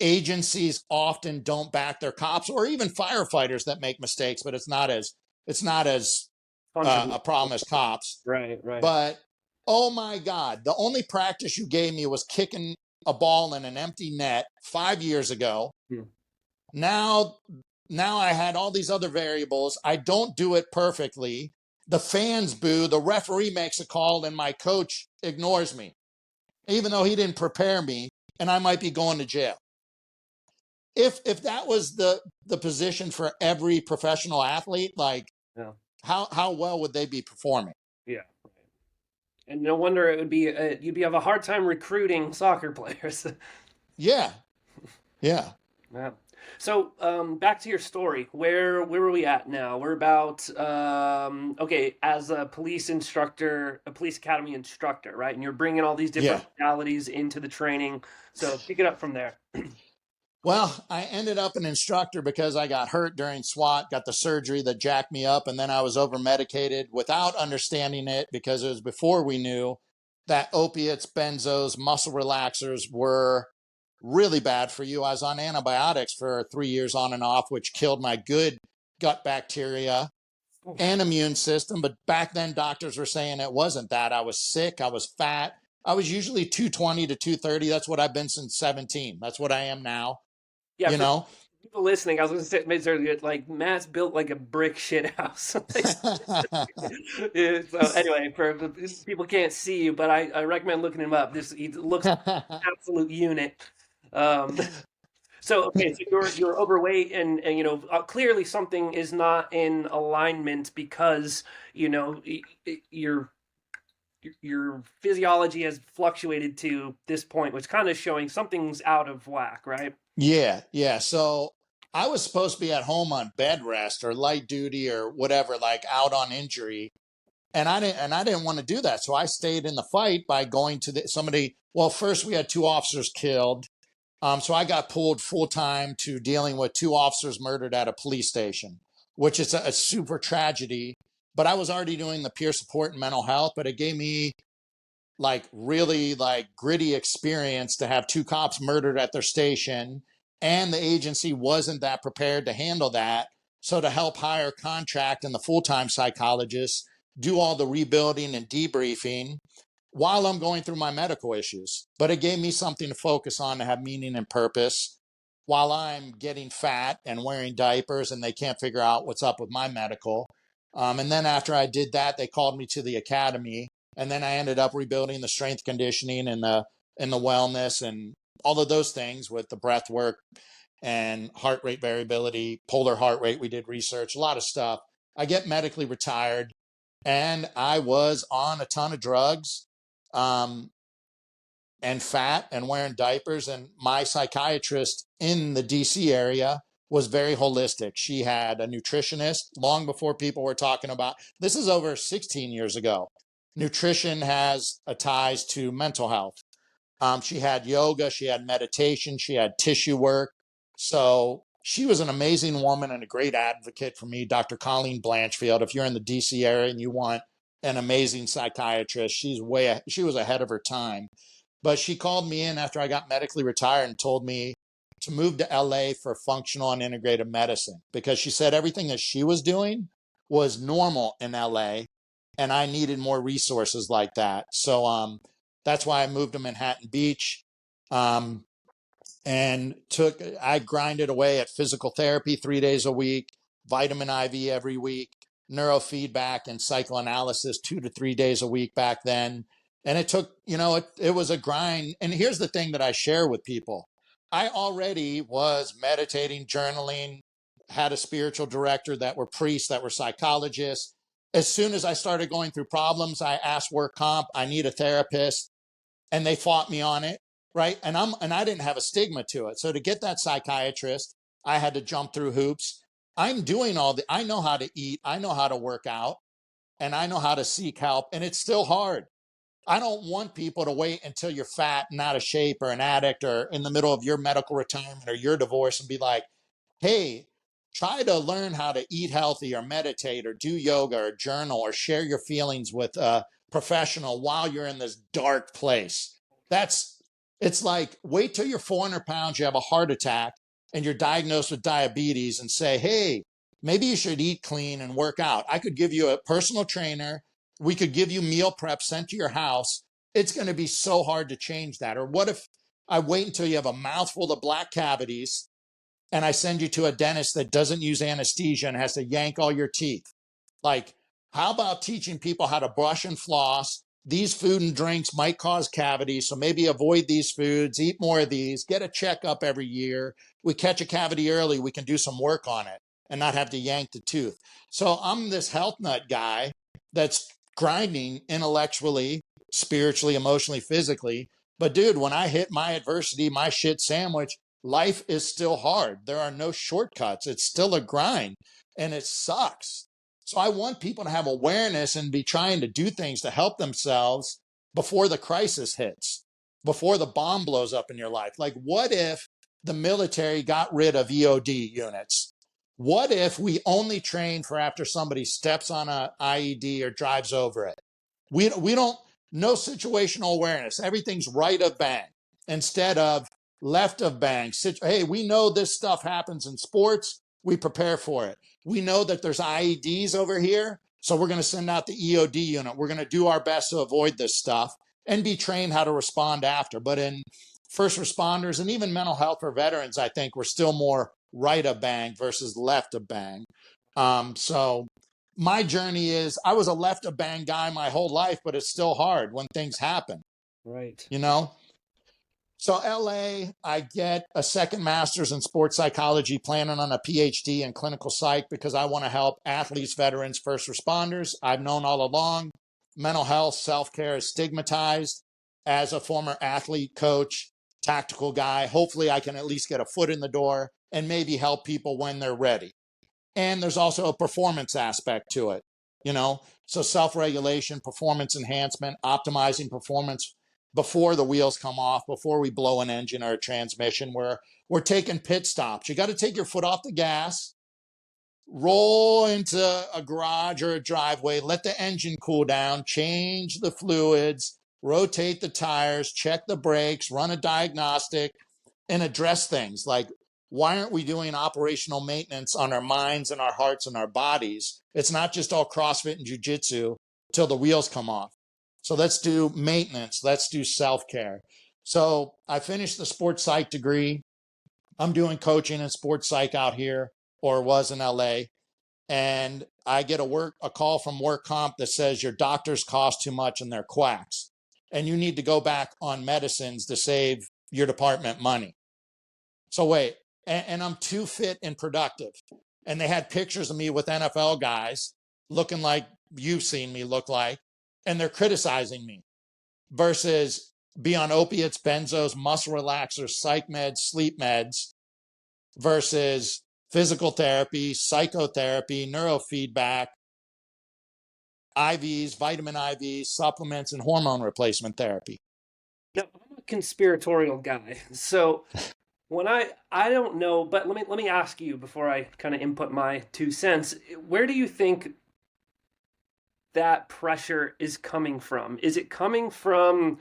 Agencies often don't back their cops, or even firefighters that make mistakes, but it's not as a problem as cops. Right, right. But oh my God, the only practice you gave me was kicking a ball in an empty net 5 years ago. Hmm. Now, now I had all these other variables. I don't do it perfectly. The fans boo. The referee makes a call, and my coach ignores me, even though he didn't prepare me, and I might be going to jail. If that was the position for every professional athlete, like Yeah. how well would they be performing? Yeah. And no wonder it would be you'd have a hard time recruiting soccer players. Yeah, yeah. Yeah. So back to your story. Where were we at now? We're about okay, as a police instructor, a police academy instructor, right? And you're bringing all these Yeah. different modalities into the training. So pick it up from there. Well, I ended up an instructor because I got hurt during SWAT, got the surgery that jacked me up, and then I was over medicated without understanding it because it was before we knew that opiates, benzos, muscle relaxers were really bad for you. I was on antibiotics for 3 years on and off, which killed my good gut bacteria Oof. and immune system. But back then, doctors were saying it wasn't that. I was sick, I was fat. I was usually 220 to 230. That's what I've been since 17. That's what I am now, Yeah, you for know? people listening, I was going to say earlier, like Matt's built like a brick shit house. Yeah, so anyway, for people can't see you, but I recommend looking him up. This he looks like an absolute unit. Um, so okay, so you're overweight, and clearly something is not in alignment because your your physiology has fluctuated to this point, which kind of showing something's out of whack, right? Yeah, yeah. So I was supposed to be at home on bed rest or light duty or whatever, like out on injury. And I didn't want to do that. So I stayed in the fight by going to somebody. Well, first we had two officers killed. So I got pulled full time to dealing with two officers murdered at a police station, which is a super tragedy. But I was already doing the peer support and mental health, but it gave me like really like gritty experience to have two cops murdered at their station, and the agency wasn't that prepared to handle that. So to help hire contract and the full-time psychologists do all the rebuilding and debriefing while I'm going through my medical issues. But it gave me something to focus on, to have meaning and purpose while I'm getting fat and wearing diapers and they can't figure out what's up with my medical. And then after I did that, they called me to the academy, and then I ended up rebuilding the strength conditioning and the wellness and all of those things with the breath work and heart rate variability, polar heart rate. We did research, a lot of stuff. I get medically retired, and I was on a ton of drugs um, and fat and wearing diapers. And my psychiatrist in the DC area was very holistic. She had a nutritionist long before people were talking about this is over 16 years ago. Nutrition has a ties to mental health. She had yoga, she had meditation, she had tissue work. So she was an amazing woman and a great advocate for me, Dr. Colleen Blanchfield. If you're in the DC area and you want an amazing psychiatrist, she was ahead of her time. But she called me in after I got medically retired and told me to move to LA for functional and integrative medicine because she said everything that she was doing was normal in LA and I needed more resources like that. So that's why I moved to Manhattan Beach. Um, and I grinded away at physical therapy 3 days a week, vitamin IV every week, neurofeedback and psychoanalysis 2 to 3 days a week back then. And it took, it was a grind. And here's the thing that I share with people. I already was meditating, journaling, had a spiritual director that were priests, that were psychologists. As soon as I started going through problems, I asked work comp, I need a therapist, and they fought me on it, right? And I didn't have a stigma to it. So to get that psychiatrist, I had to jump through hoops. I'm doing I know how to eat, I know how to work out, and I know how to seek help, and it's still hard. I don't want people to wait until you're fat and out of shape or an addict or in the middle of your medical retirement or your divorce and be like, hey, try to learn how to eat healthy or meditate or do yoga or journal or share your feelings with a professional while you're in this dark place. It's like, wait till you're 400 pounds, you have a heart attack, and you're diagnosed with diabetes and say, hey, maybe you should eat clean and work out. I could give you a personal trainer. We could give you meal prep sent to your house. It's going to be so hard to change that. Or what if I wait until you have a mouthful of black cavities and I send you to a dentist that doesn't use anesthesia and has to yank all your teeth? Like, how about teaching people how to brush and floss? These food and drinks might cause cavities, so maybe avoid these foods, eat more of these, get a checkup every year. We catch a cavity early, we can do some work on it and not have to yank the tooth. So I'm this health nut guy that's grinding intellectually, spiritually, emotionally, physically. But dude, when I hit my adversity, my shit sandwich, life is still hard. There are no shortcuts. It's still a grind and it sucks. So I want people to have awareness and be trying to do things to help themselves before the crisis hits, before the bomb blows up in your life. Like, what if the military got rid of EOD units? What if we only train for after somebody steps on an IED or drives over it? We don't, no situational awareness. Everything's right of bang instead of left of bang. Hey, we know this stuff happens in sports. We prepare for it. We know that there's IEDs over here, so we're going to send out the EOD unit. We're going to do our best to avoid this stuff and be trained how to respond after. But in first responders and even mental health for veterans, I think we're still more right of bang versus left of bang. So my journey is I was a left of bang guy my whole life, but it's still hard when things happen. Right. So LA, I get a second master's in sports psychology, planning on a PhD in clinical psych because I want to help athletes, veterans, first responders. I've known all along mental health, self-care is stigmatized. As a former athlete, coach, tactical guy, hopefully I can at least get a foot in the door and maybe help people when they're ready. And there's also a performance aspect to it, so self-regulation, performance enhancement, optimizing performance before the wheels come off, before we blow an engine or a transmission. We're taking pit stops. You got to take your foot off the gas, roll into a garage or a driveway, let the engine cool down, change the fluids, rotate the tires, check the brakes, run a diagnostic, and address things like, why aren't we doing operational maintenance on our minds and our hearts and our bodies? It's not just all CrossFit and jiu-jitsu till the wheels come off. So let's do maintenance. Let's do self-care. So I finished the sports psych degree. I'm doing coaching and sports psych out here, or was in LA. And I get a call from work comp that says your doctors cost too much and they're quacks. And you need to go back on medicines to save your department money. So wait, and I'm too fit and productive. And they had pictures of me with NFL guys looking like you've seen me look like, and they're criticizing me. versus be on opiates, benzos, muscle relaxers, psych meds, sleep meds versus physical therapy, psychotherapy, neurofeedback, IVs, vitamin IVs, supplements, and hormone replacement therapy. Now, I'm a conspiratorial guy, so when I don't know, but let me ask you before I kind of input my 2 cents. Where do you think that pressure is coming from? Is it coming from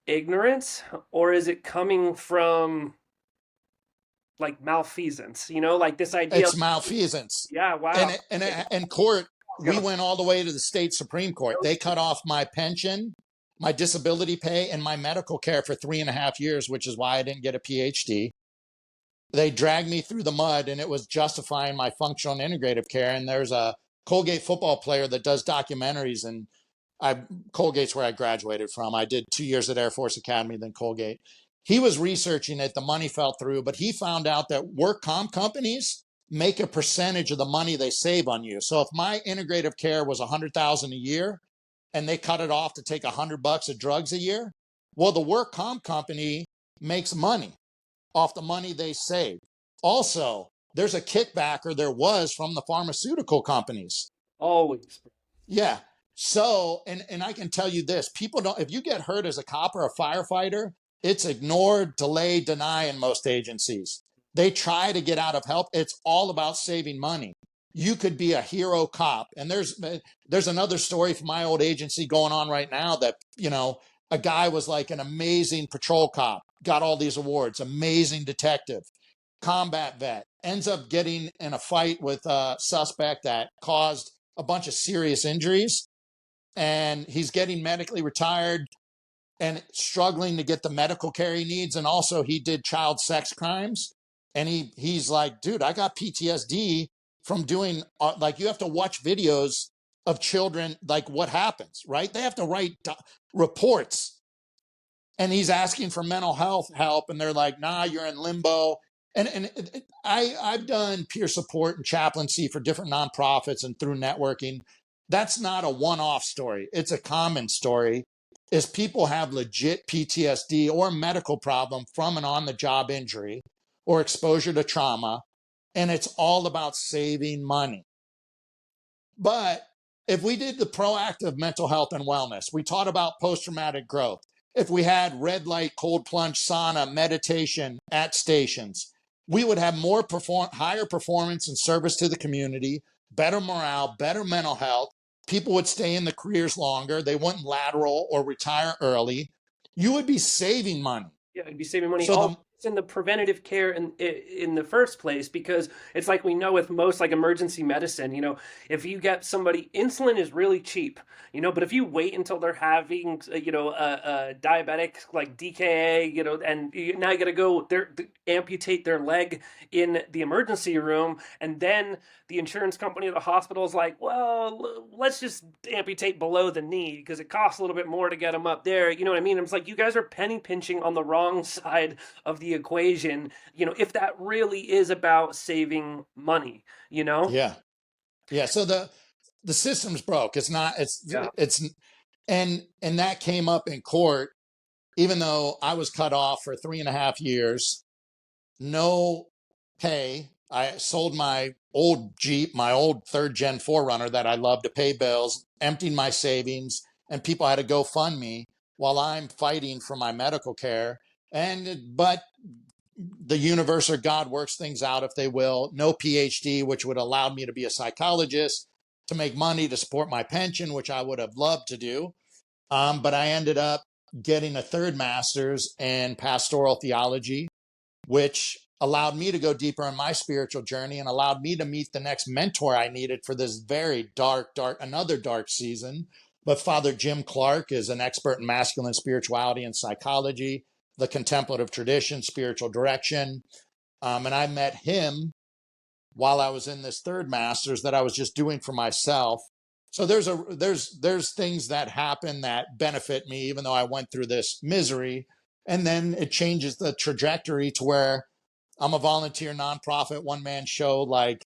ignorance, or is it coming from like malfeasance? Like this idea of, It's malfeasance. yeah, wow. And court, we went all the way to the state Supreme Court. They cut off my pension, my disability pay, and my medical care for 3.5 years, which is why I didn't get a PhD. They dragged me through the mud, and it was justifying my functional and integrative care. And there's a Colgate football player that does documentaries, and Colgate's where I graduated from. I did 2 years at Air Force Academy, then Colgate. He was researching it. The money fell through, but he found out that work comp companies make a percentage of the money they save on you. So if my integrative care was $100,000 a year and they cut it off to take $100 of drugs a year, well, the work comp company makes money off the money they save. Also, there's a kickback, or there was, from the pharmaceutical companies. Always. Yeah. So, and I can tell you this, people don't, if you get hurt as a cop or a firefighter, it's ignored, delay, deny in most agencies. They try to get out of help. It's all about saving money. You could be a hero cop. And there's another story from my old agency going on right now that, a guy was like an amazing patrol cop, got all these awards, amazing detective, combat vet, ends up getting in a fight with a suspect that caused a bunch of serious injuries. And he's getting medically retired and struggling to get the medical care he needs. And also he did child sex crimes. And he's like, dude, I got PTSD from doing, like, you have to watch videos of children, like what happens, right? They have to write reports. And he's asking for mental health help. And they're like, nah, you're in limbo. And I've done peer support and chaplaincy for different nonprofits and through networking. That's not a one-off story. It's a common story. Is people have legit PTSD or medical problem from an on-the-job injury or exposure to trauma, and it's all about saving money. But if we did the proactive mental health and wellness, we taught about post-traumatic growth. If we had red light, cold plunge, sauna, meditation at stations, we would have higher performance and service to the community, better morale, better mental health. People would stay in the careers longer. They wouldn't lateral or retire early. You would be saving money. Yeah, it'd be saving money. So All in the preventative care in the first place, because it's like we know with most like emergency medicine, if you get somebody, insulin is really cheap, but if you wait until they're having, a diabetic like DKA, and now you got to go amputate their leg in the emergency room, and then the insurance company or the hospital is like, well, let's just amputate below the knee because it costs a little bit more to get them up there. You know what I mean? It's like you guys are penny pinching on the wrong side of the equation, if that really is about saving money. Yeah. So the system's broke. It's not, Yeah. and that came up in court, even though I was cut off for 3.5 years, no pay. I sold my old Jeep, my old third gen 4Runner that I loved, to pay bills, emptied my savings, and people had to go fund me while I'm fighting for my medical care. But the universe or God works things out if they will. No PhD, which would allow me to be a psychologist, to make money to support my pension, which I would have loved to do. But I ended up getting a third master's in pastoral theology, which allowed me to go deeper in my spiritual journey and allowed me to meet the next mentor I needed for this very another dark season. But Father Jim Clark is an expert in masculine spirituality and psychology, the contemplative tradition, spiritual direction. And I met him while I was in this third master's that I was just doing for myself. So there's things that happen that benefit me, even though I went through this misery. And then it changes the trajectory to where I'm a volunteer nonprofit one-man show like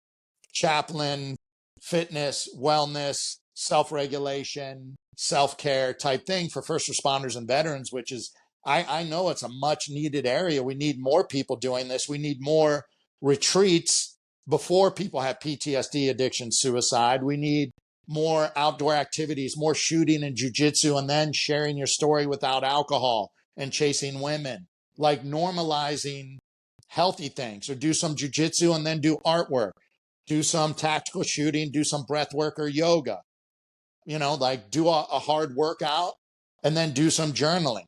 chaplain, fitness, wellness, self-regulation, self-care type thing for first responders and veterans, which is, I know it's a much needed area. We need more people doing this. We need more retreats before people have PTSD, addiction, suicide. We need more outdoor activities, more shooting and jujitsu, and then sharing your story without alcohol and chasing women, like normalizing healthy things, or do some jujitsu and then do artwork, do some tactical shooting, do some breath work or yoga, like do a hard workout and then do some journaling.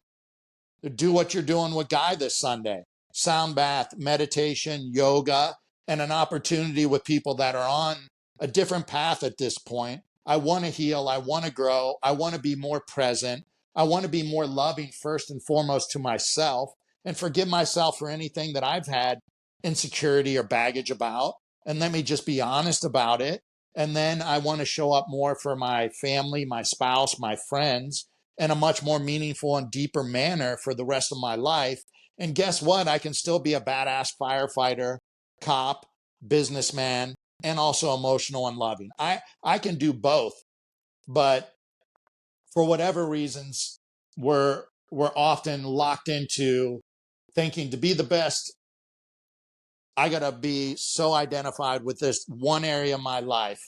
Do what you're doing with Guy this Sunday: sound bath, meditation, yoga, and an opportunity with people that are on a different path at this point. I want to heal. I want to grow. I want to be more present. I want to be more loving, first and foremost, to myself, and forgive myself for anything that I've had insecurity or baggage about. And let me just be honest about it. And then I want to show up more for my family, my spouse, my friends, in a much more meaningful and deeper manner for the rest of my life. And guess what? I can still be a badass firefighter, cop, businessman, and also emotional and loving. I can do both, but for whatever reasons, we're often locked into thinking to be the best, I gotta be so identified with this one area of my life.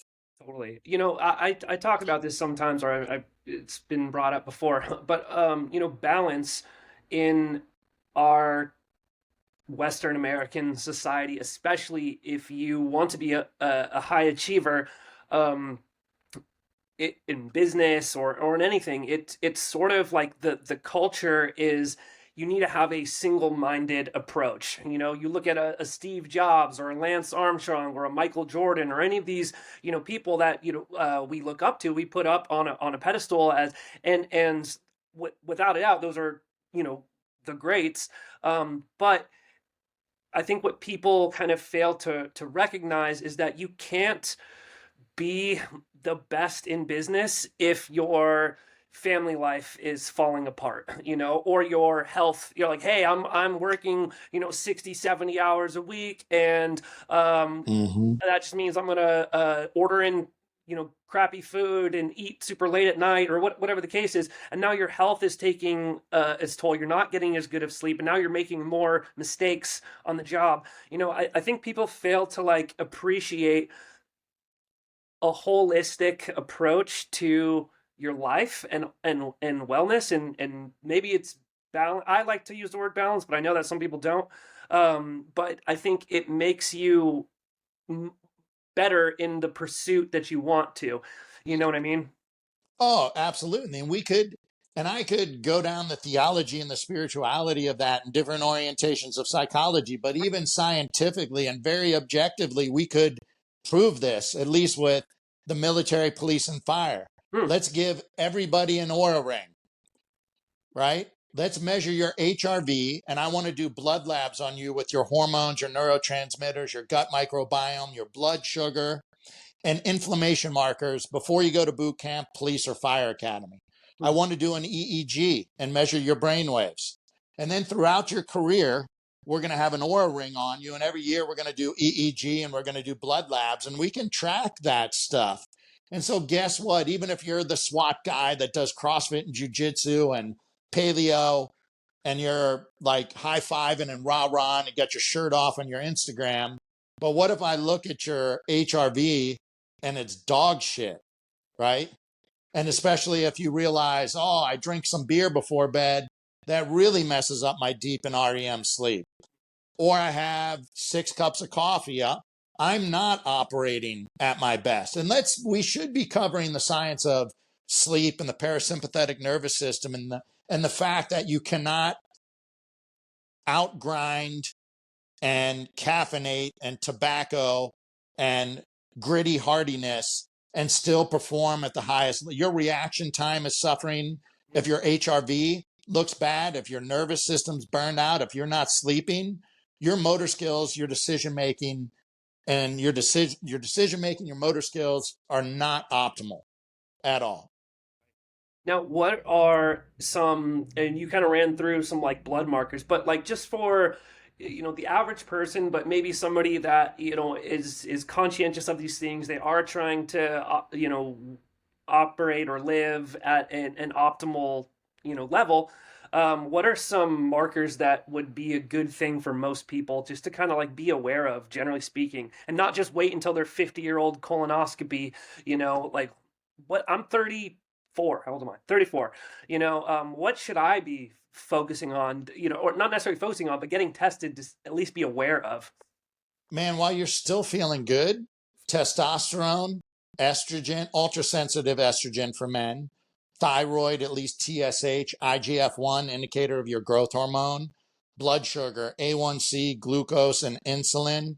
Totally. I talk about this sometimes, or it's been brought up before, but balance in our Western American society, especially if you want to be a high achiever, um, in business or in anything, it's sort of like the culture is you need to have a single-minded approach. You look at a Steve Jobs or a Lance Armstrong or a Michael Jordan or any of these, people that we look up to, we put up on a pedestal as and without a doubt, those are the greats. But I think what people kind of fail to recognize is that you can't be the best in business if your family life is falling apart, or your health. You're like, hey, I'm working 60, 70 hours a week, and Mm-hmm. that just means I'm gonna order in crappy food and eat super late at night, or whatever the case is, and now your health is taking its toll. You're not getting as good of sleep, and now you're making more mistakes on the job. I think people fail to like appreciate a holistic approach to your life and wellness, and maybe it's balance. I like to use the word balance, but I know that some people don't. But I think it makes you better in the pursuit that you want to. You know what I mean? Oh, absolutely. And I could go down the theology and the spirituality of that and different orientations of psychology, but even scientifically and very objectively, we could prove this, at least with the military, police, and fire. Hmm. Let's give everybody an aura ring, right? Let's measure your HRV, and I want to do blood labs on you with your hormones, your neurotransmitters, your gut microbiome, your blood sugar, and inflammation markers before you go to boot camp, police, or fire academy. I want to do an EEG and measure your brain waves. And then throughout your career, we're going to have an aura ring on you. And every year we're going to do EEG and we're going to do blood labs, and we can track that stuff. And so guess what? Even if you're the SWAT guy that does CrossFit and jujitsu and paleo, and you're like high-fiving and rah-rah and get your shirt off on your Instagram, but what if I look at your HRV and it's dog shit, right? And especially if you realize, oh, I drink some beer before bed, that really messes up my deep and REM sleep. Or I have 6 cups of coffee up. I'm not operating at my best. And we should be covering the science of sleep and the parasympathetic nervous system, and the fact that you cannot outgrind and caffeinate and tobacco and gritty hardiness and still perform at the highest. Your reaction time is suffering if your HRV looks bad, if your nervous system's burned out, if you're not sleeping. Your motor skills, your decision making, and your decision making, your motor skills are not optimal at all. Now, what are some, and you kind of ran through some like blood markers, but like just for, the average person, but maybe somebody that, is conscientious of these things, they are trying to, operate or live at an optimal, level, what are some markers that would be a good thing for most people just to kind of like be aware of, generally speaking, and not just wait until their 50-year-old colonoscopy, like what I'm 34. How old am I? 34. What should I be focusing on, or not necessarily focusing on, but getting tested to at least be aware of? Man, while you're still feeling good, testosterone, estrogen, ultra sensitive estrogen for men, thyroid, at least TSH, IGF-1, indicator of your growth hormone, blood sugar, A1C, glucose, and insulin,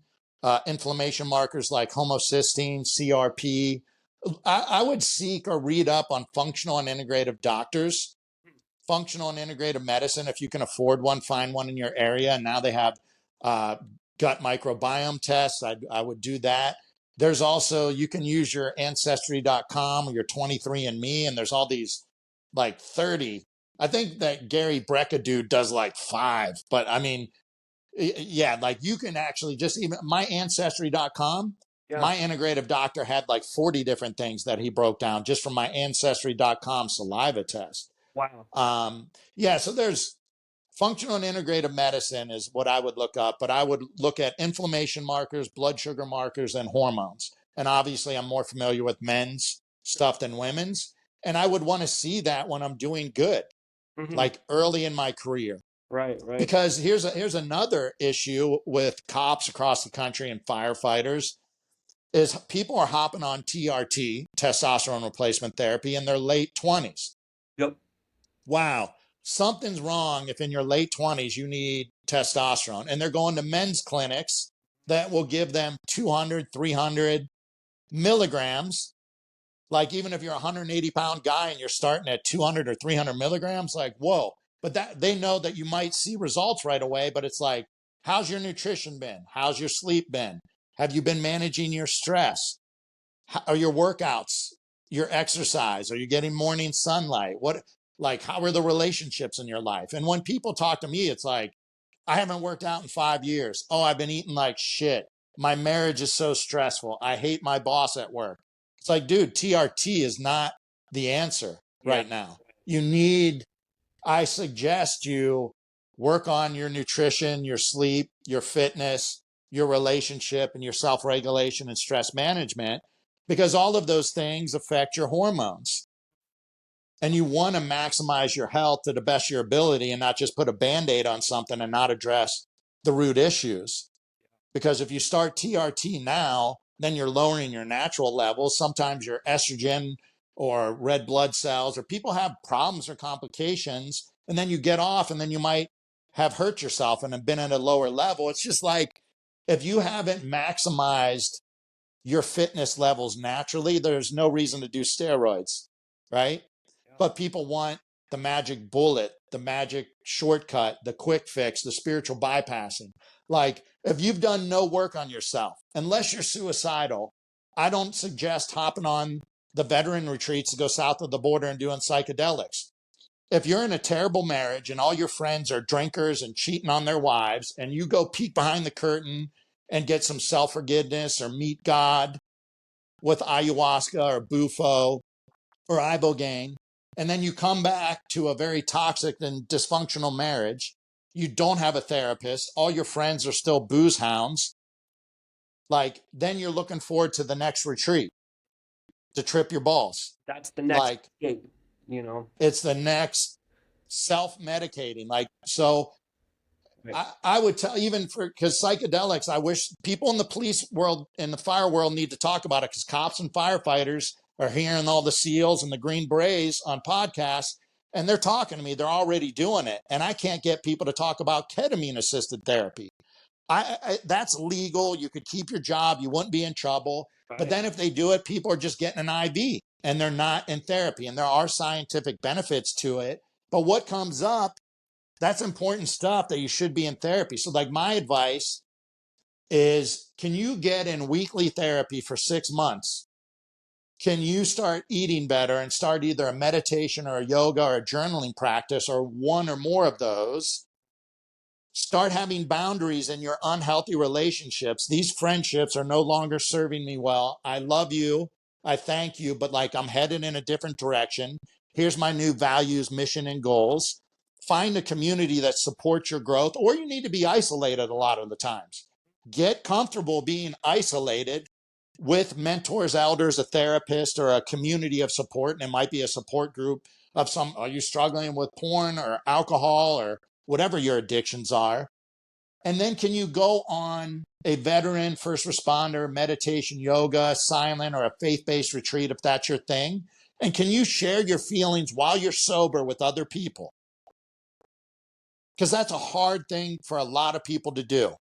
inflammation markers like homocysteine, CRP. I would seek or read up on functional and integrative doctors, functional and integrative medicine. If you can afford one, find one in your area. And now they have uh, gut microbiome tests. I would do that. There's also, you can use your ancestry.com or your 23andMe, and there's all these like 30. I think that Gary Brecka dude does like 5, but I mean, yeah, like you can actually just even my ancestry.com, Yeah. my integrative doctor had like 40 different things that he broke down just from my ancestry.com saliva test. Wow. Yeah, so there's functional and integrative medicine is what I would look up, but I would look at inflammation markers, blood sugar markers, and hormones. And obviously, I'm more familiar with men's stuff than women's. And I would want to see that when I'm doing good, Hmm. like early in my career. Right, right. Because here's another issue with cops across the country and firefighters is people are hopping on TRT, testosterone replacement therapy, in their late 20s. Yep. Wow, something's wrong if in your late 20s you need testosterone. And they're going to men's clinics that will give them 200, 300 milligrams. Like even if you're a 180-pound guy and you're starting at 200 or 300 milligrams, like, whoa. But that they know that you might see results right away, but it's like, how's your nutrition been? How's your sleep been? Have you been managing your stress? How are your workouts, your exercise? Are you getting morning sunlight? Like, how are the relationships in your life? And when people talk to me, it's like, I haven't worked out in 5 years. Oh, I've been eating like shit. My marriage is so stressful. I hate my boss at work. It's like, dude, TRT is not the answer Yeah. right now. I suggest you work on your nutrition, your sleep, your fitness, your relationship, and your self regulation and stress management, because all of those things affect your hormones. And you want to maximize your health to the best of your ability and not just put a band aid on something and not address the root issues. Because if you start TRT now, then you're lowering your natural levels. Sometimes your estrogen or red blood cells, or people have problems or complications, and then you get off, and then you might have hurt yourself and have been at a lower level. It's just like if you haven't maximized your fitness levels naturally, there's no reason to do steroids, right? But people want the magic bullet, the magic shortcut, the quick fix, the spiritual bypassing. Like, if you've done no work on yourself, unless you're suicidal, I don't suggest hopping on the veteran retreats to go south of the border and doing psychedelics. If you're in a terrible marriage and all your friends are drinkers and cheating on their wives, and you go peek behind the curtain and get some self forgiveness or meet God with ayahuasca or bufo or ibogaine, and then you come back to a very toxic and dysfunctional marriage, you don't have a therapist, all your friends are still booze hounds, like, then you're looking forward to the next retreat to trip your balls. That's the next Like, gate, you know. it's the next self-medicating. Like, so Right. I would tell, even for, because psychedelics, I wish people in the police world and the fire world need to talk about it, because cops and firefighters are hearing all the SEALs and the Green Berets on podcasts, and they're talking to me. They're already doing it. And I can't get people to talk about ketamine assisted therapy. That's legal. You could keep your job. You wouldn't be in trouble. But Right. then if they do it, people are just getting an IV and they're not in therapy. And there are scientific benefits to it. But what comes up, that's important stuff that you should be in therapy. So, like, my advice is, can you get in weekly therapy for 6 months? Can you start eating better and start either a meditation or a yoga or a journaling practice or one or more of those? Start having boundaries in your unhealthy relationships. These friendships are no longer serving me well. I love you, I thank you, but like I'm headed in a different direction. Here's my new values, mission, and goals. Find a community that supports your growth, or you need to be isolated a lot of the times. Get comfortable being isolated with mentors, elders, a therapist, or a community of support. And it might be a support group of some, are you struggling with porn or alcohol or whatever your addictions are? And then can you go on a veteran, first responder, meditation, yoga, silent, or a faith-based retreat if that's your thing? And can you share your feelings while you're sober with other people? Because that's a hard thing for a lot of people to do.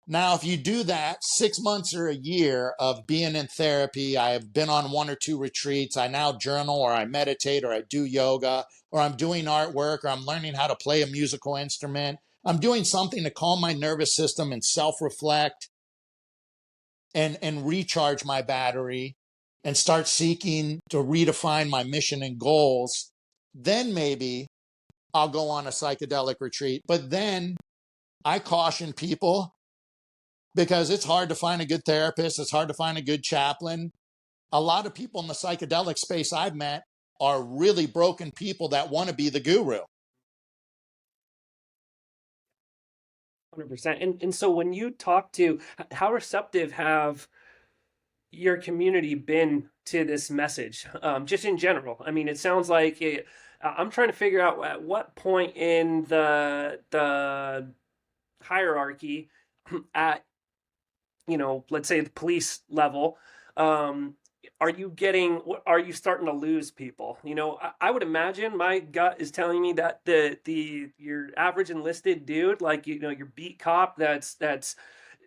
Now, if you do that 6 months or a year of being in therapy, I have been on 1 or 2 retreats, I now journal or I meditate or I do yoga or I'm doing artwork or I'm learning how to play a musical instrument. I'm doing something to calm my nervous system and self-reflect and recharge my battery and start seeking to redefine my mission and goals. Then maybe I'll go on a psychedelic retreat. But then I caution people, because it's hard to find a good therapist. It's hard to find a good chaplain. A lot of people in the psychedelic space I've met are really broken people that want to be the guru. 100%. And so when you talk to, how receptive have your community been to this message, just in general? I mean, it sounds like I'm trying to figure out at what point in the hierarchy at, let's say the police level, um, are you starting to lose people? I would imagine, my gut is telling me that your average enlisted dude, like, your beat cop, that's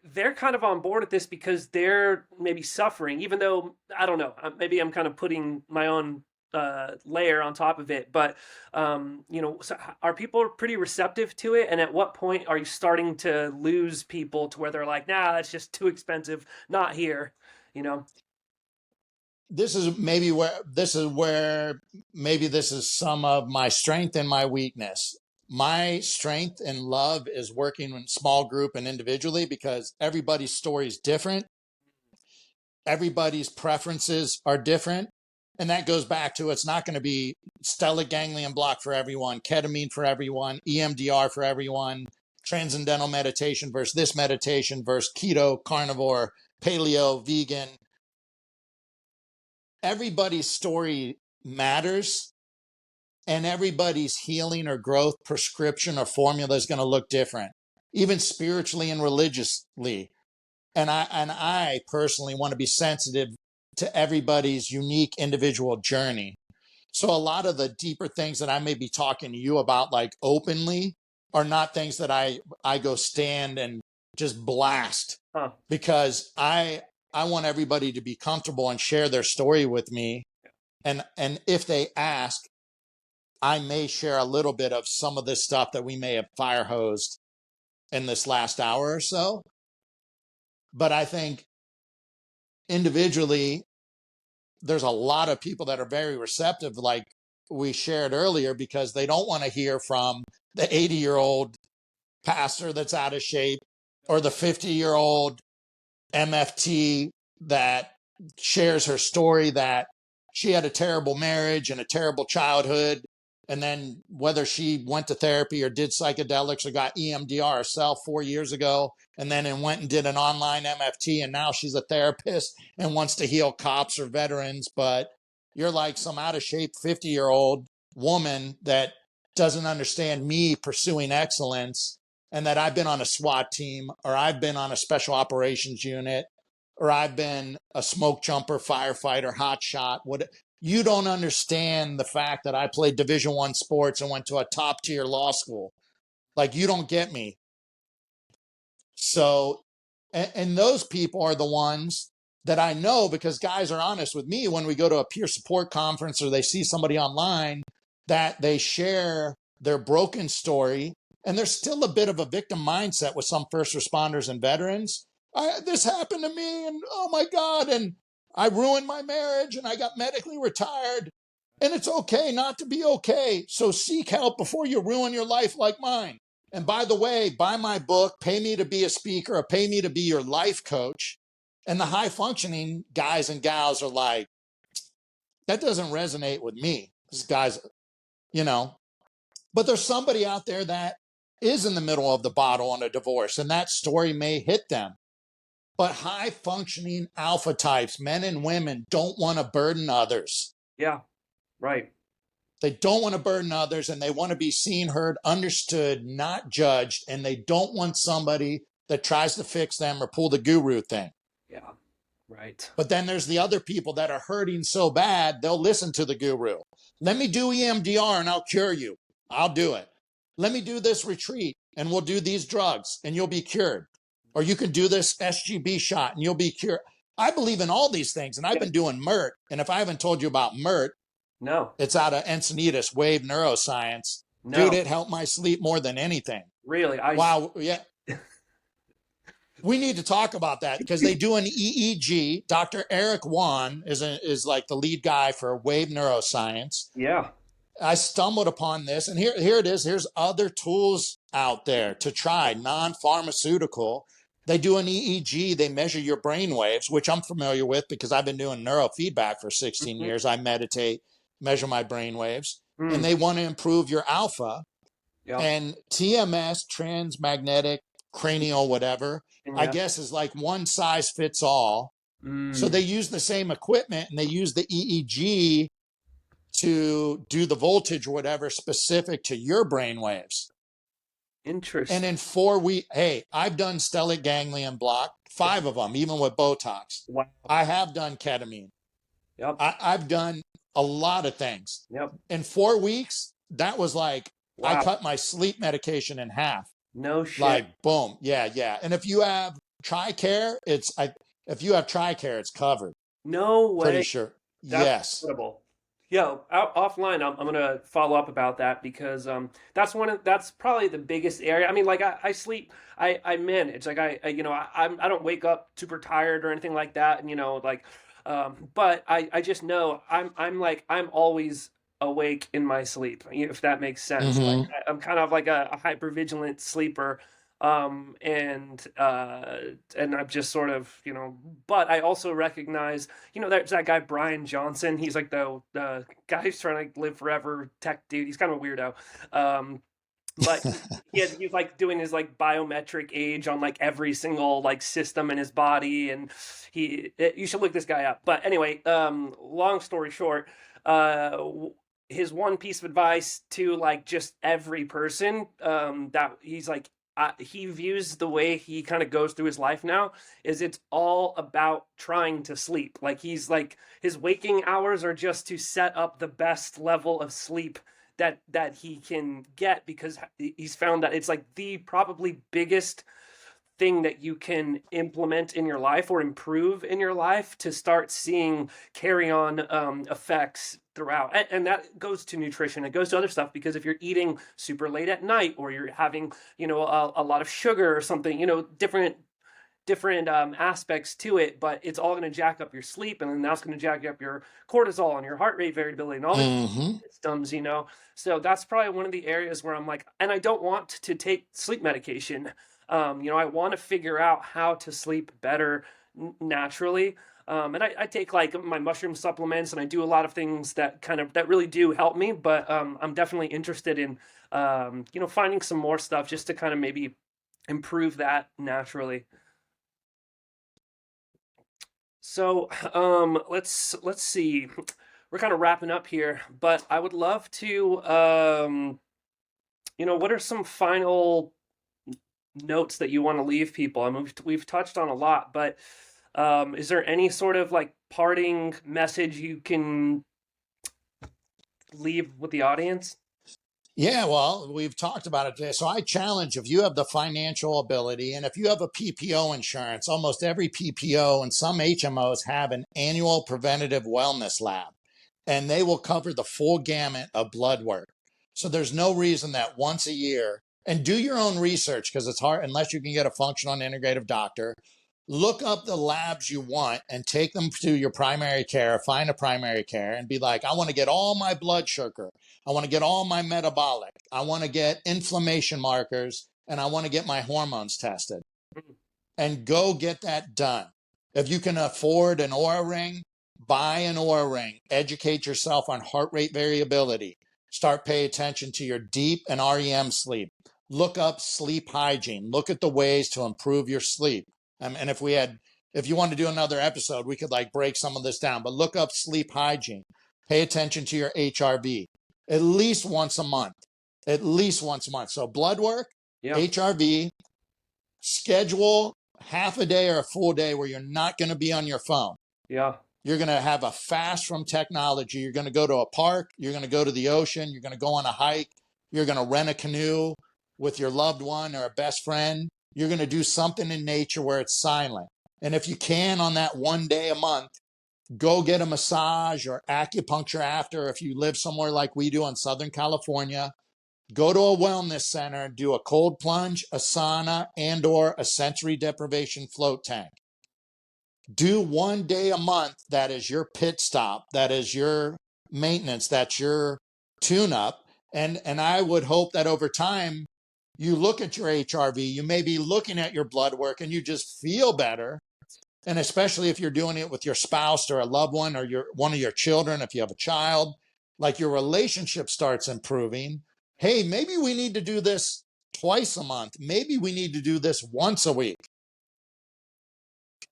they're kind of on board with this because they're maybe suffering, even though, I don't know, maybe I'm kind of putting my own layer on top of it. But so are people pretty receptive to it? And at what point are you starting to lose people to where they're like, nah, that's just too expensive, not here, you know? This is where maybe this is some of my strength and my weakness. My strength and love is working in small group and individually, because everybody's story is different. Everybody's preferences are different. And that goes back to, it's not going to be stellate ganglion block for everyone, ketamine for everyone, EMDR for everyone, transcendental meditation versus this meditation versus keto, carnivore, paleo, vegan. Everybody's story matters, and everybody's healing or growth prescription or formula is going to look different, even spiritually and religiously. And I personally want to be sensitive to everybody's unique individual journey. So a lot of the deeper things that I may be talking to you about, like openly, are not things that I go stand and just blast, Huh. because I want everybody to be comfortable and share their story with me. And if they ask, I may share a little bit of some of this stuff that we may have fire hosed in this last hour or so. But I think individually, there's a lot of people that are very receptive, like we shared earlier, because they don't want to hear from the 80-year-old pastor that's out of shape or the 50-year-old MFT that shares her story that she had a terrible marriage and a terrible childhood. And then whether she went to therapy or did psychedelics or got EMDR herself 4 years ago, and then went and did an online MFT, and now she's a therapist and wants to heal cops or veterans. But you're like some out of shape 50-year-old woman that doesn't understand me pursuing excellence, and that I've been on a SWAT team, or I've been on a special operations unit, or I've been a smoke jumper, firefighter, hotshot. What, you don't understand the fact that I played Division I sports and went to a top tier law school. Like, you don't get me. So, and those people are the ones that I know, because guys are honest with me when we go to a peer support conference or they see somebody online that they share their broken story. And there's still a bit of a victim mindset with some first responders and veterans. This happened to me, and oh my God, and I ruined my marriage and I got medically retired. And it's okay not to be okay. So seek help before you ruin your life like mine. And by the way, buy my book, pay me to be a speaker, or pay me to be your life coach. And the high functioning guys and gals are like, that doesn't resonate with me. This guy's, you know, but there's somebody out there that is in the middle of the bottle on a divorce, and that story may hit them. But high functioning alpha types, men and women, don't want to burden others. Yeah, right. They don't want to burden others, and they want to be seen, heard, understood, not judged. And they don't want somebody that tries to fix them or pull the guru thing. Yeah, right. But then there's the other people that are hurting so bad, they'll listen to the guru. Let me do EMDR and I'll cure you. I'll do it. Let me do this retreat and we'll do these drugs and you'll be cured. Or you can do this SGB shot and you'll be cured. I believe in all these things, and I've been doing MERT. And if I haven't told you about MERT, no, it's out of Encinitas, Wave Neuroscience. no. Dude, it helped my sleep more than anything. Really? Wow. Yeah. We need to talk about that because they do an EEG. Dr. Eric Wan is like the lead guy for Wave Neuroscience. Yeah. I stumbled upon this, and here it is. Here's other tools out there to try, non-pharmaceutical. They do an EEG. They measure your brain waves, which I'm familiar with because I've been doing neurofeedback for 16 years. I meditate, measure my brain waves, and they want to improve your alpha. Yeah. And TMS, transmagnetic cranial, whatever, I guess is like one size fits all. So they use the same equipment and they use the EEG to do the voltage or whatever specific to your brain waves. Interesting. And in 4 weeks, hey, I've done stellate ganglion block, 5 of them, even with Botox. Wow. I have done ketamine. Yep. I've done a lot of things. Yep. In 4 weeks, that was like, wow. I cut my sleep medication in half. No shit. Like, boom. Yeah. And if you have TRICARE, if you have TRICARE, it's covered. No way. Pretty sure. That's yes. Incredible. Yeah, offline, I'm gonna follow up about that because that's probably the biggest area. I mean, like I sleep, I manage, like I don't wake up super tired or anything like that, and but I just know I'm always awake in my sleep, if that makes sense. Mm-hmm. Like I'm kind of like a hypervigilant sleeper. And I'm just sort of, but I also recognize, there's that guy, Brian Johnson. He's like the guy who's trying to live forever tech dude. He's kind of a weirdo. But he's like doing his like biometric age on like every single like system in his body. And you should look this guy up. But anyway, long story short, his one piece of advice to like just every person, that he's like, he views the way he kind of goes through his life now is it's all about trying to sleep. Like he's like his waking hours are just to set up the best level of sleep that he can get, because he's found that it's like the probably biggest thing that you can implement in your life or improve in your life to start seeing carry on effects throughout. And that goes to nutrition. It goes to other stuff, because if you're eating super late at night, or you're having, a lot of sugar or something, different aspects to it, but it's all going to jack up your sleep, and then that's going to jack up your cortisol and your heart rate variability and all the systems, So that's probably one of the areas where I'm like, and I don't want to take sleep medication. I want to figure out how to sleep better naturally. And I take like my mushroom supplements, and I do a lot of things that really do help me, but I'm definitely interested in, finding some more stuff just to kind of maybe improve that naturally. So let's see. We're kind of wrapping up here, but I would love to, what are some final notes that you want to leave people? I mean, we've touched on a lot, but is there any sort of like parting message you can leave with the audience? Yeah, well, we've talked about it today. So I challenge, if you have the financial ability, and if you have a PPO insurance, almost every PPO and some HMOs have an annual preventative wellness lab, and they will cover the full gamut of blood work. So there's no reason that once a year, and do your own research, because it's hard unless you can get a functional integrative doctor. Look up the labs you want and take them to your primary care, find a primary care and be like, I want to get all my blood sugar. I want to get all my metabolic. I want to get inflammation markers, and I want to get my hormones tested. And go get that done. If you can afford an Oura ring, buy an Oura ring. Educate yourself on heart rate variability. Start paying attention to your deep and REM sleep. Look up sleep hygiene. Look at the ways to improve your sleep. And if you want to do another episode, we could like break some of this down, but look up sleep hygiene. Pay attention to your HRV at least once a month. At least once a month. So blood work, Yeah. HRV, schedule half a day or a full day where you're not going to be on your phone. Yeah. You're going to have a fast from technology. You're going to go to a park. You're going to go to the ocean. You're going to go on a hike. You're going to rent a canoe with your loved one or a best friend. You're going to do something in nature where it's silent. And if you can, on that one day a month, go get a massage or acupuncture after. If you live somewhere like we do in Southern California, go to a wellness center, do a cold plunge, a sauna, and or a sensory deprivation float tank. Do one day a month. That is your pit stop. That is your maintenance. That's your tune up. And I would hope that over time, you look at your HRV, you may be looking at your blood work and you just feel better. And especially if you're doing it with your spouse or a loved one or one of your children, if you have a child, like your relationship starts improving. Hey, maybe we need to do this twice a month. Maybe we need to do this once a week.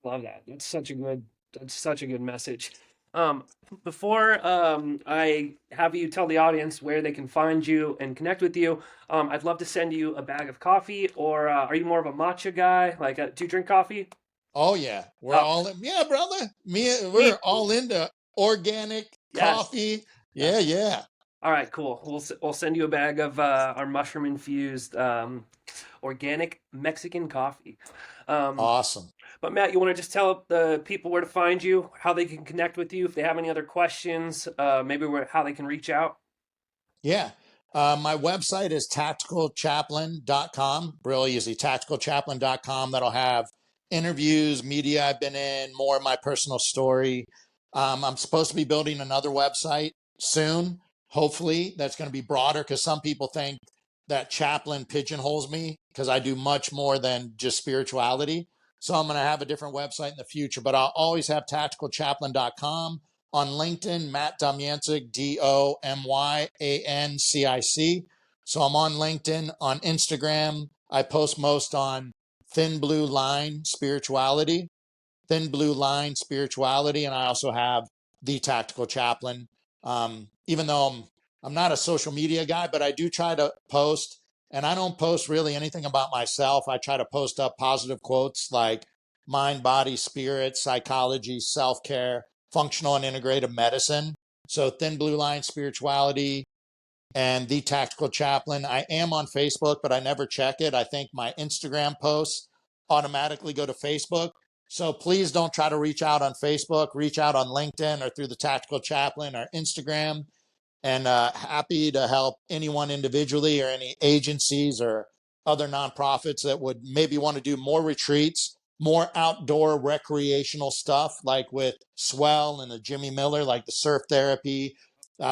Love that. That's such a good message. Um, before I have you tell the audience where they can find you and connect with you, I'd love to send you a bag of coffee. Or are you more of a matcha guy? Like, do you drink coffee? Oh yeah, yeah, brother. We're all into organic Yes. coffee. Yeah, yeah. All right, cool. We'll send you a bag of our mushroom infused organic Mexican coffee. Awesome. But Matt, you want to just tell the people where to find you, how they can connect with you, if they have any other questions, maybe how they can reach out? Yeah. My website is tacticalchaplain.com. Really easy. Tacticalchaplain.com. That'll have interviews, media I've been in, more of my personal story. I'm supposed to be building another website soon. Hopefully, that's going to be broader because some people think that chaplain pigeonholes me because I do much more than just spirituality. So I'm going to have a different website in the future, but I'll always have tacticalchaplain.com. On LinkedIn, Matt Domyancic, Domyancic. So I'm on LinkedIn. On Instagram, I post most on Thin Blue Line Spirituality, and I also have The Tactical Chaplain. Even though I'm not a social media guy, but I do try to post, and I don't post really anything about myself. I try to post up positive quotes like mind, body, spirit, psychology, self-care, functional and integrative medicine. So Thin Blue Line Spirituality and The Tactical Chaplain. I am on Facebook, but I never check it. I think my Instagram posts automatically go to Facebook. So please don't try to reach out on Facebook. Reach out on LinkedIn or through The Tactical Chaplain or Instagram. And happy to help anyone individually or any agencies or other nonprofits that would maybe want to do more retreats, more outdoor recreational stuff, like with Swell and the Jimmy Miller, like the surf therapy.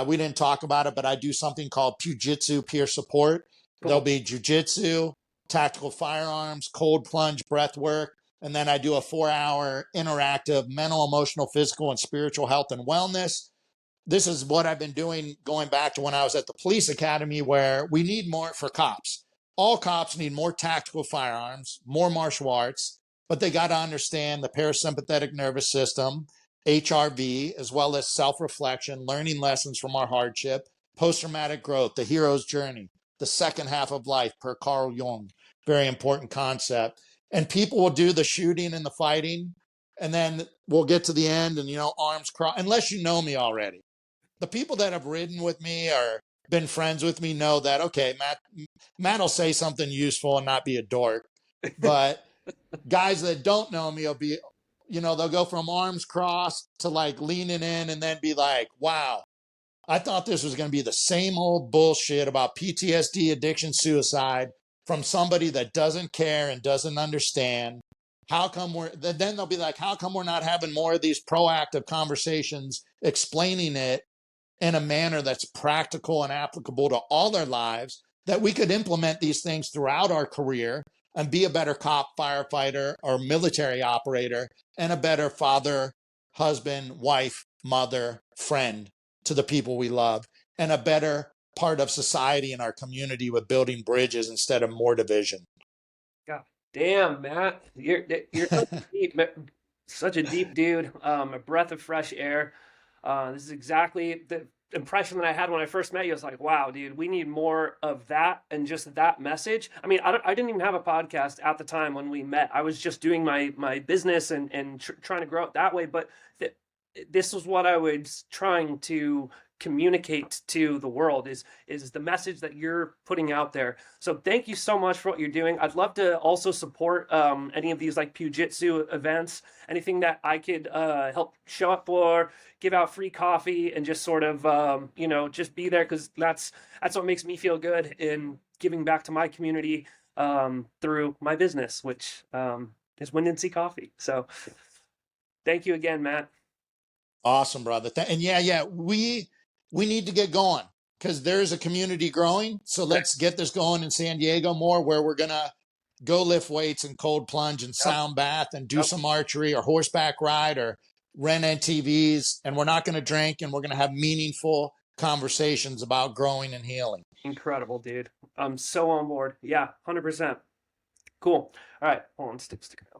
We didn't talk about it, but I do something called Pujitsu peer support. Cool. There'll be jujitsu, tactical firearms, cold plunge, breath work. And then I do a 4-hour interactive mental, emotional, physical, and spiritual health and wellness. This is what I've been doing going back to when I was at the police academy, where we need more for cops. All cops need more tactical firearms, more martial arts, but they got to understand the parasympathetic nervous system, HRV, as well as self-reflection, learning lessons from our hardship, post-traumatic growth, the hero's journey, the second half of life per Carl Jung. Very important concept. And people will do the shooting and the fighting, and then we'll get to the end and, arms crossed, unless you know me already. The people that have ridden with me or been friends with me know that, okay, Matt will say something useful and not be a dork. But guys that don't know me will be, they'll go from arms crossed to like leaning in and then be like, wow, I thought this was going to be the same old bullshit about PTSD, addiction, suicide from somebody that doesn't care and doesn't understand. Then they'll be like, how come we're not having more of these proactive conversations explaining it in a manner that's practical and applicable to all their lives, that we could implement these things throughout our career. and be a better cop, firefighter, or military operator, and a better father, husband, wife, mother, friend to the people we love, and a better part of society in our community with building bridges instead of more division. God damn, Matt, you're so deep, such a deep dude. A breath of fresh air. This is exactly the impression that I had when I first met you. I was like, wow, dude, we need more of that and just that message. I mean, I didn't even have a podcast at the time when we met. I was just doing my business and trying to grow it that way. But this was what I was trying to communicate to the world is the message that you're putting out there. So thank you so much for what you're doing. I'd love to also support any of these like pujitsu events, anything that I could help show up for, give out free coffee, and just sort of just be there, because that's what makes me feel good in giving back to my community through my business, which is WindanSea Coffee. So thank you again, Matt. Awesome, brother. And yeah, we need to get going because there's a community growing. So let's get this going in San Diego more, where we're gonna go lift weights and cold plunge and Yep. sound bath and do Yep. some archery or horseback ride or rent ATVs. And we're not gonna drink, and we're gonna have meaningful conversations about growing and healing. Incredible, dude. I'm so on board. Yeah, 100%. Cool. All right, hold on, stick around.